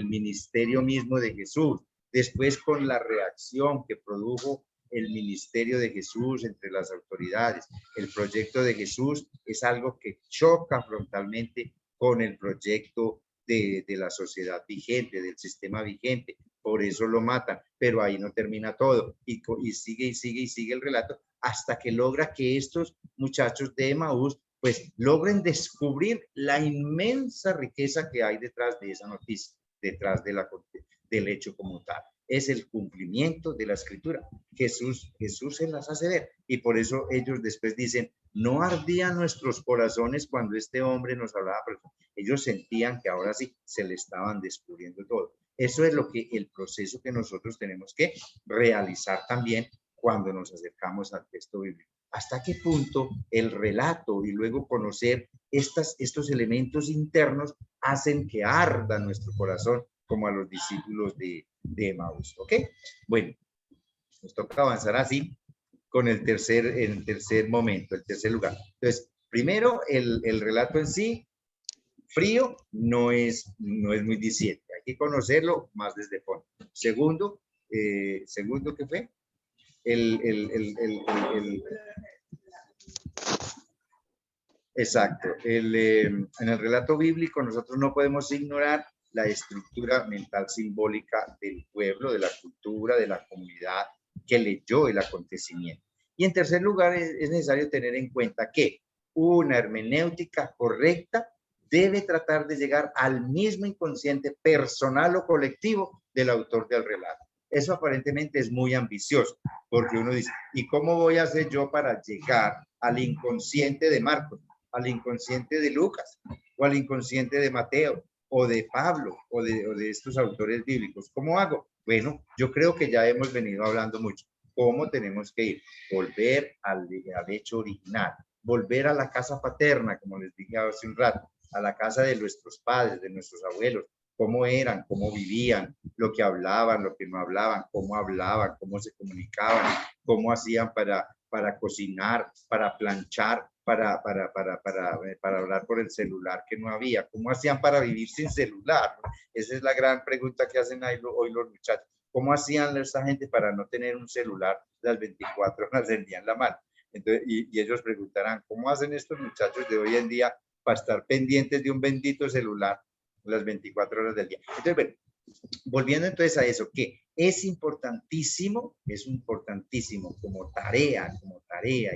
ministerio mismo de Jesús, después con la reacción que produjo el ministerio de Jesús entre las autoridades. El proyecto de Jesús es algo que choca frontalmente con el proyecto de la sociedad vigente, del sistema vigente. Por eso lo matan, pero ahí no termina todo. Y sigue el relato hasta que logra que estos muchachos de Emaús pues logren descubrir la inmensa riqueza que hay detrás de esa noticia, detrás del hecho como tal. Es el cumplimiento de la escritura. Jesús se las hace ver y por eso ellos después dicen, no ardían nuestros corazones cuando este hombre nos hablaba, pero ellos sentían que ahora sí se le estaban descubriendo todo. Eso es el proceso que nosotros tenemos que realizar también cuando nos acercamos al texto bíblico. ¿Hasta qué punto el relato y luego conocer estos elementos internos hacen que arda nuestro corazón como a los discípulos de Emaús? ¿Ok? Bueno, nos toca avanzar así con el tercer momento, el tercer lugar. Entonces, primero, el relato en sí, frío, no es muy diciente. Hay que conocerlo más desde fondo. Segundo, ¿qué fue? Exacto. En el relato bíblico nosotros no podemos ignorar la estructura mental simbólica del pueblo, de la cultura, de la comunidad que leyó el acontecimiento. Y en tercer lugar, es necesario tener en cuenta que una hermenéutica correcta debe tratar de llegar al mismo inconsciente personal o colectivo del autor del relato. Eso aparentemente es muy ambicioso, porque uno dice, ¿y cómo voy a hacer yo para llegar al inconsciente de Marcos, al inconsciente de Lucas, o al inconsciente de Mateo, o de Pablo, o de estos autores bíblicos? ¿Cómo hago? Bueno, yo creo que ya hemos venido hablando mucho. ¿Cómo tenemos que ir? Volver al hecho original, volver a la casa paterna, como les dije hace un rato, a la casa de nuestros padres, de nuestros abuelos, cómo eran, cómo vivían, lo que hablaban, lo que no hablaban, cómo se comunicaban, cómo hacían para cocinar, para planchar, para hablar por el celular que no había, cómo hacían para vivir sin celular. Esa es la gran pregunta que hacen hoy los muchachos. ¿Cómo hacían esta gente para no tener un celular las 24 horas del día en la mano? Entonces, y ellos preguntarán, ¿cómo hacen estos muchachos de hoy en día para estar pendientes de un bendito celular las 24 horas del día? Entonces, bueno, volviendo entonces a eso, que es importantísimo como tarea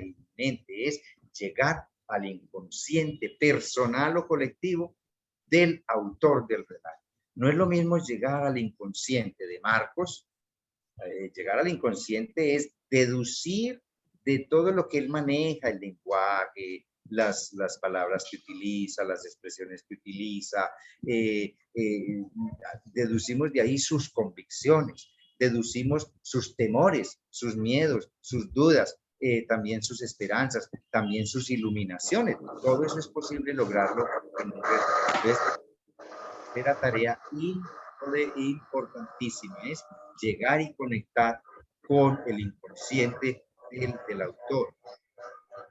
inminente, es llegar al inconsciente personal o colectivo del autor del relato. No es lo mismo llegar al inconsciente de Marcos. Llegar al inconsciente es deducir de todo lo que él maneja, el lenguaje, las palabras que utiliza, las expresiones que utiliza, deducimos de ahí sus convicciones, deducimos sus temores, sus miedos, sus dudas, también sus esperanzas, también sus iluminaciones. Todo eso es posible lograrlo en un relato. Entonces, la tarea importantísima es llegar y conectar con el inconsciente del autor,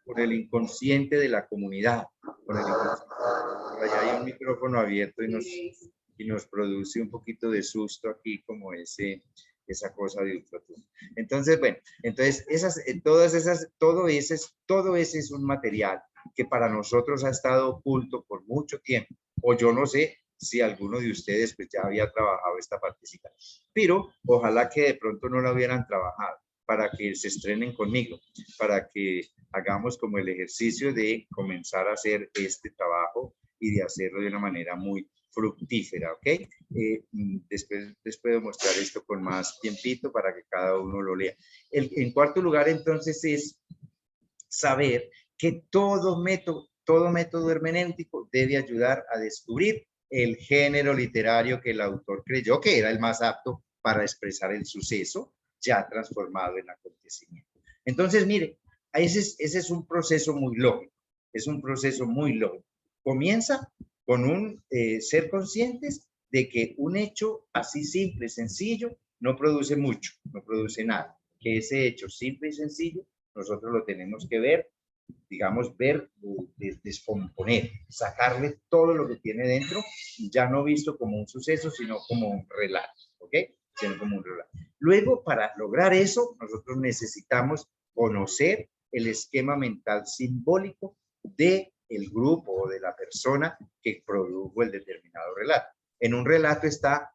con el inconsciente de la comunidad, con el inconsciente. Por allá hay un micrófono abierto y nos produce un poquito de susto aquí, como esa cosa de ultratumba. Entonces, bueno, entonces todo ese es un material que para nosotros ha estado oculto por mucho tiempo, o yo no sé si alguno de ustedes pues ya había trabajado esta partecita, pero ojalá que de pronto no la hubieran trabajado, para que se estrenen conmigo, para que hagamos como el ejercicio de comenzar a hacer este trabajo y de hacerlo de una manera muy fructífera, ¿ok? Después puedo mostrar esto con más tiempito para que cada uno lo lea. En cuarto lugar, entonces, es saber que todo método hermenéutico debe ayudar a descubrir el género literario que el autor creyó que era el más apto para expresar el suceso ya transformado en acontecimiento. Entonces, mire, ese es un proceso muy lógico, es un proceso muy lógico. Comienza con ser conscientes de que un hecho así simple, sencillo, no produce mucho, no produce nada. Que ese hecho simple y sencillo, nosotros lo tenemos que ver, digamos, descomponer, sacarle todo lo que tiene dentro, ya no visto como un suceso, sino como un relato, ¿ok? Sino como un relato. Luego, para lograr eso, nosotros necesitamos conocer el esquema mental simbólico del grupo o de la persona que produjo el determinado relato. En un relato está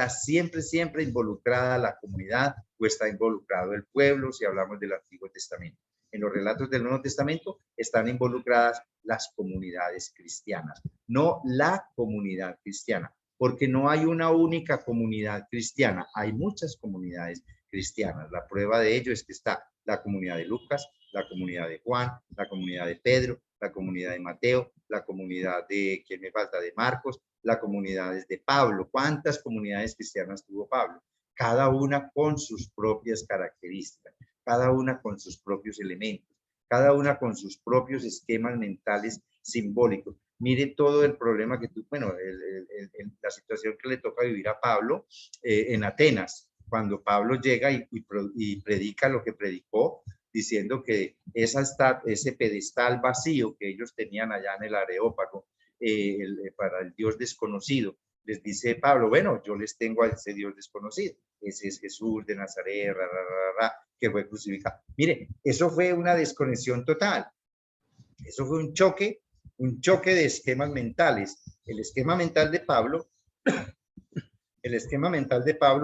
siempre involucrada la comunidad o está involucrado el pueblo, si hablamos del Antiguo Testamento. En los relatos del Nuevo Testamento están involucradas las comunidades cristianas, no la comunidad cristiana, porque no hay una única comunidad cristiana, hay muchas comunidades cristianas. La prueba de ello es que está la comunidad de Lucas, la comunidad de Juan, la comunidad de Pedro, la comunidad de Mateo, la comunidad de, ¿quién me falta? De Marcos, la comunidad de Pablo. ¿Cuántas comunidades cristianas tuvo Pablo? Cada una con sus propias características, cada una con sus propios elementos, cada una con sus propios esquemas mentales simbólicos. Mire todo el problema que la situación que le toca vivir a Pablo en Atenas, cuando Pablo llega y predica lo que predicó, diciendo que ese pedestal vacío que ellos tenían allá en el Areópago para el Dios desconocido, les dice Pablo, bueno, yo les tengo a ese Dios desconocido, ese es Jesús de Nazaret, que fue crucificado. Mire, eso fue una desconexión total, eso fue un choque de esquemas mentales. El esquema mental de Pablo,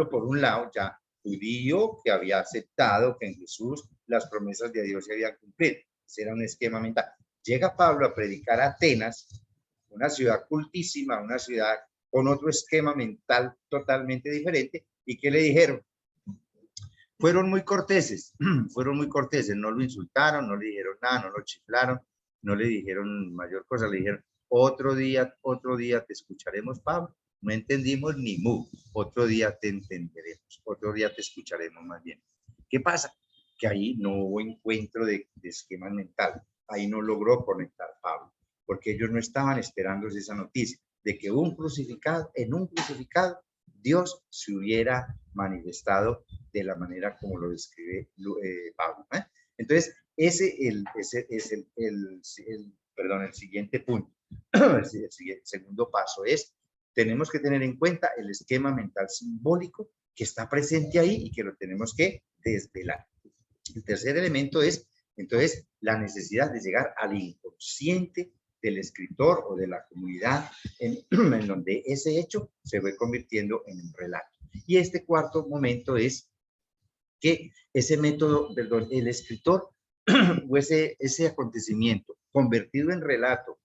por un lado, ya judío, que había aceptado que en Jesús las promesas de Dios se habían cumplido. Ese era un esquema mental. Llega Pablo a predicar a Atenas, una ciudad cultísima, una ciudad con otro esquema mental totalmente diferente. ¿Y qué le dijeron? Fueron muy corteses, no lo insultaron, no le dijeron nada, no lo chiflaron, no le dijeron mayor cosa, le dijeron, otro día te escucharemos, Pablo, no entendimos ni mu, otro día te entenderemos, otro día te escucharemos más bien. ¿Qué pasa? Que ahí no hubo encuentro de esquemas mentales. ahí no logró conectar Pablo, porque ellos no estaban esperando esa noticia de que en un crucificado, Dios se hubiera manifestado de la manera como lo describe Pablo. Entonces, ese es perdón, el siguiente punto. El segundo paso es, tenemos que tener en cuenta el esquema mental simbólico que está presente ahí y que lo tenemos que desvelar. El tercer elemento es, entonces, la necesidad de llegar al inconsciente del escritor o de la comunidad en donde ese hecho se fue convirtiendo en un relato. Y este cuarto momento es que ese método, perdón, el escritor o ese acontecimiento convertido en relato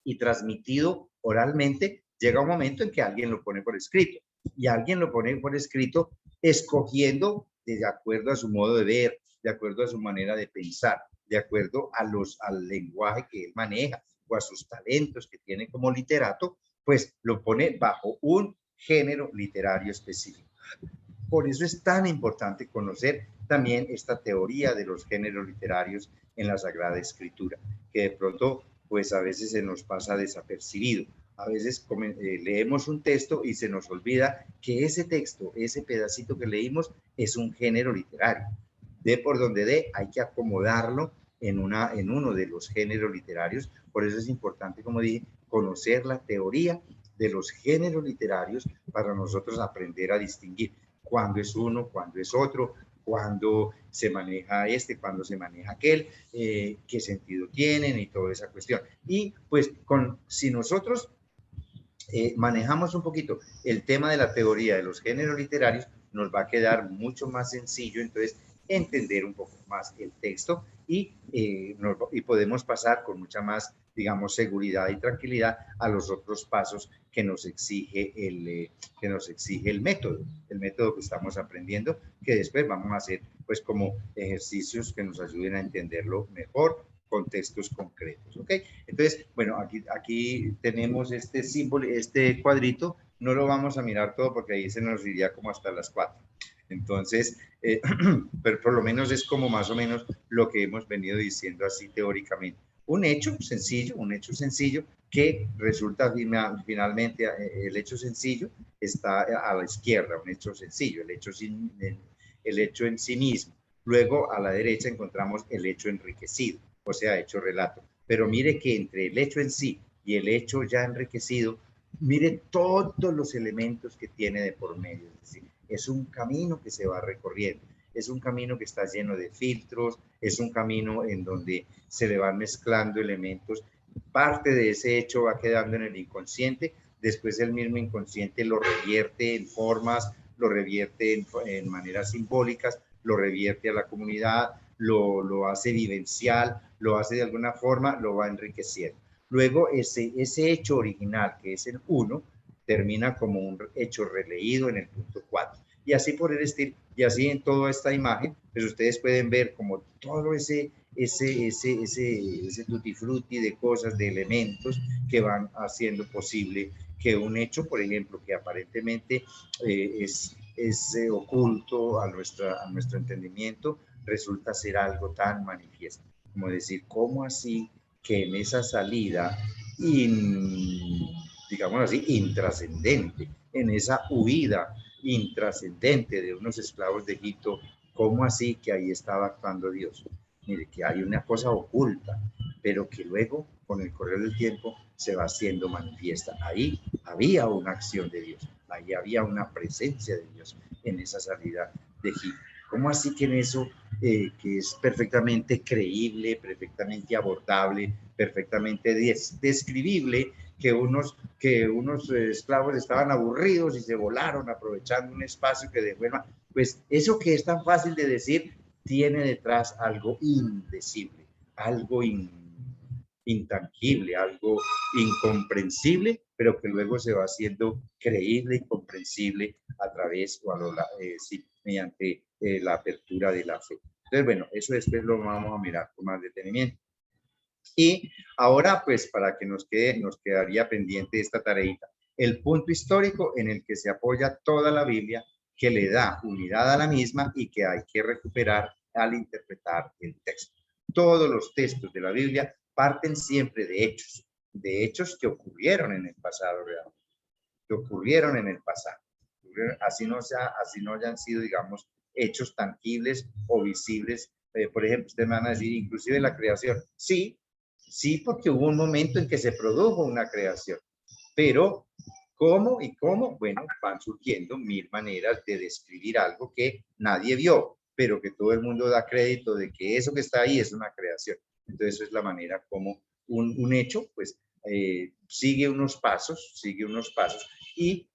y transmitido oralmente, llega un momento en que alguien lo pone por escrito. Y alguien lo pone por escrito escogiendo de acuerdo a su modo de ver, de acuerdo a su manera de pensar, de acuerdo al lenguaje que él maneja o a sus talentos que tiene como literato, pues lo pone bajo un género literario específico. Por eso es tan importante conocer también esta teoría de los géneros literarios en la Sagrada Escritura, que de pronto pues a veces se nos pasa desapercibido. A veces leemos un texto y se nos olvida que ese texto, ese pedacito que leímos, es un género literario. De por donde dé, hay que acomodarlo en uno de los géneros literarios. Por eso es importante, como dije, conocer la teoría de los géneros literarios para nosotros aprender a distinguir cuándo es uno, cuándo es otro, cuándo se maneja este, cuándo se maneja aquel, qué sentido tienen y toda esa cuestión. Y pues si nosotros manejamos un poquito el tema de la teoría de los géneros literarios, nos va a quedar mucho más sencillo, entonces, entender un poco más el texto y podemos pasar con mucha más, digamos, seguridad y tranquilidad a los otros pasos que nos exige el método que estamos aprendiendo, que después vamos a hacer pues como ejercicios que nos ayuden a entenderlo mejor con textos concretos, ¿ok? Entonces, bueno, aquí tenemos este símbolo, este cuadrito, no lo vamos a mirar todo porque ahí se nos iría como hasta las 4. Entonces, pero por lo menos es como más o menos lo que hemos venido diciendo así teóricamente. Un hecho sencillo que resulta finalmente, el hecho sencillo está a la izquierda, un hecho sencillo, el hecho en sí mismo. Luego a la derecha encontramos el hecho enriquecido, o sea, hecho relato. Pero mire que entre el hecho en sí y el hecho ya enriquecido, mire todos los elementos que tiene de por medio. Es decir, es un camino que se va recorriendo, es un camino que está lleno de filtros, es un camino en donde se le van mezclando elementos. Parte de ese hecho va quedando en el inconsciente, después el mismo inconsciente lo revierte en formas, lo revierte en maneras simbólicas, lo revierte a la comunidad, lo hace vivencial, lo hace de alguna forma, lo va enriqueciendo. Luego ese hecho original, que es el 1, termina como un hecho releído en el punto 4. Y así por el estilo, y así en toda esta imagen, pues ustedes pueden ver como todo ese tutti frutti de cosas, de elementos que van haciendo posible que un hecho, por ejemplo, que aparentemente es oculto a nuestro entendimiento, resulta ser algo tan manifiesto. Como decir, ¿cómo así que en esa salida, digamos así, intrascendente, en esa huida intrascendente de unos esclavos de Egipto, ¿cómo así que ahí estaba actuando Dios? Mire, que hay una cosa oculta, pero que luego, con el correr del tiempo, se va haciendo manifiesta. Ahí había una acción de Dios, ahí había una presencia de Dios en esa salida de Egipto. ¿Cómo así que en eso, que es perfectamente creíble, perfectamente abordable, perfectamente describible, que unos esclavos estaban aburridos y se volaron aprovechando un espacio que dejó el mar? Pues eso que es tan fácil de decir tiene detrás algo indecible, algo intangible, algo incomprensible, pero que luego se va haciendo creíble y comprensible a través o sí, mediante la apertura de la fe. Entonces, bueno, eso después lo vamos a mirar con más detenimiento. Y ahora, pues, para que nos quedaría pendiente esta tareita, el punto histórico en el que se apoya toda la Biblia, que le da unidad a la misma y que hay que recuperar al interpretar el texto. Todos los textos de la Biblia parten siempre de hechos que ocurrieron en el pasado real, que ocurrieron en el pasado. Así no hayan sido, digamos, hechos tangibles o visibles. Por ejemplo, ustedes me van a decir, inclusive la creación. Sí, sí, porque hubo un momento en que se produjo una creación. Pero, ¿cómo y cómo? Bueno, van surgiendo mil maneras de describir algo que nadie vio, pero que todo el mundo da crédito de que eso que está ahí es una creación. Entonces, eso es la manera como un hecho, pues, sigue unos pasos, y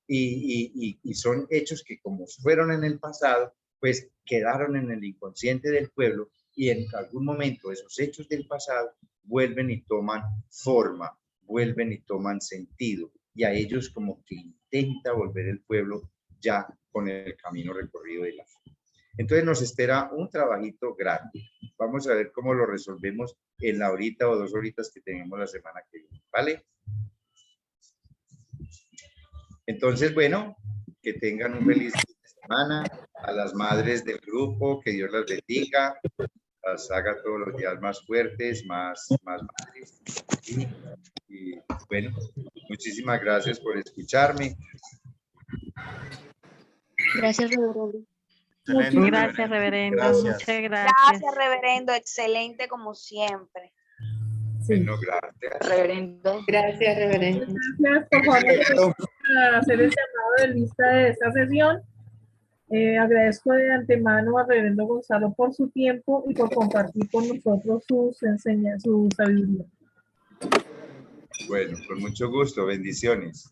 son hechos que como fueron en el pasado, pues quedaron en el inconsciente del pueblo y en algún momento esos hechos del pasado vuelven y toman forma, vuelven y toman sentido y a ellos como que intenta volver el pueblo ya con el camino recorrido de la fe. Entonces nos espera un trabajito grande. Vamos a ver cómo lo resolvemos en la horita o 2 horitas que tenemos la semana que viene, ¿vale? Entonces, bueno, que tengan un feliz fin de semana. A las madres del grupo, que Dios las bendiga, las haga todos los días más fuertes, más madres. Y bueno, muchísimas gracias por escucharme. Gracias, reverendo. Excelente, Gracias, reverendo. Gracias. Muchas gracias. Gracias, reverendo. Excelente como siempre. Bueno, gracias. Reverendo. Gracias, reverendo. Gracias, por favor, a hacer el llamado de lista de esta sesión. Agradezco de antemano al reverendo Gonzalo por su tiempo y por compartir con nosotros sus enseñanzas, su sabiduría. Bueno, con mucho gusto. Bendiciones.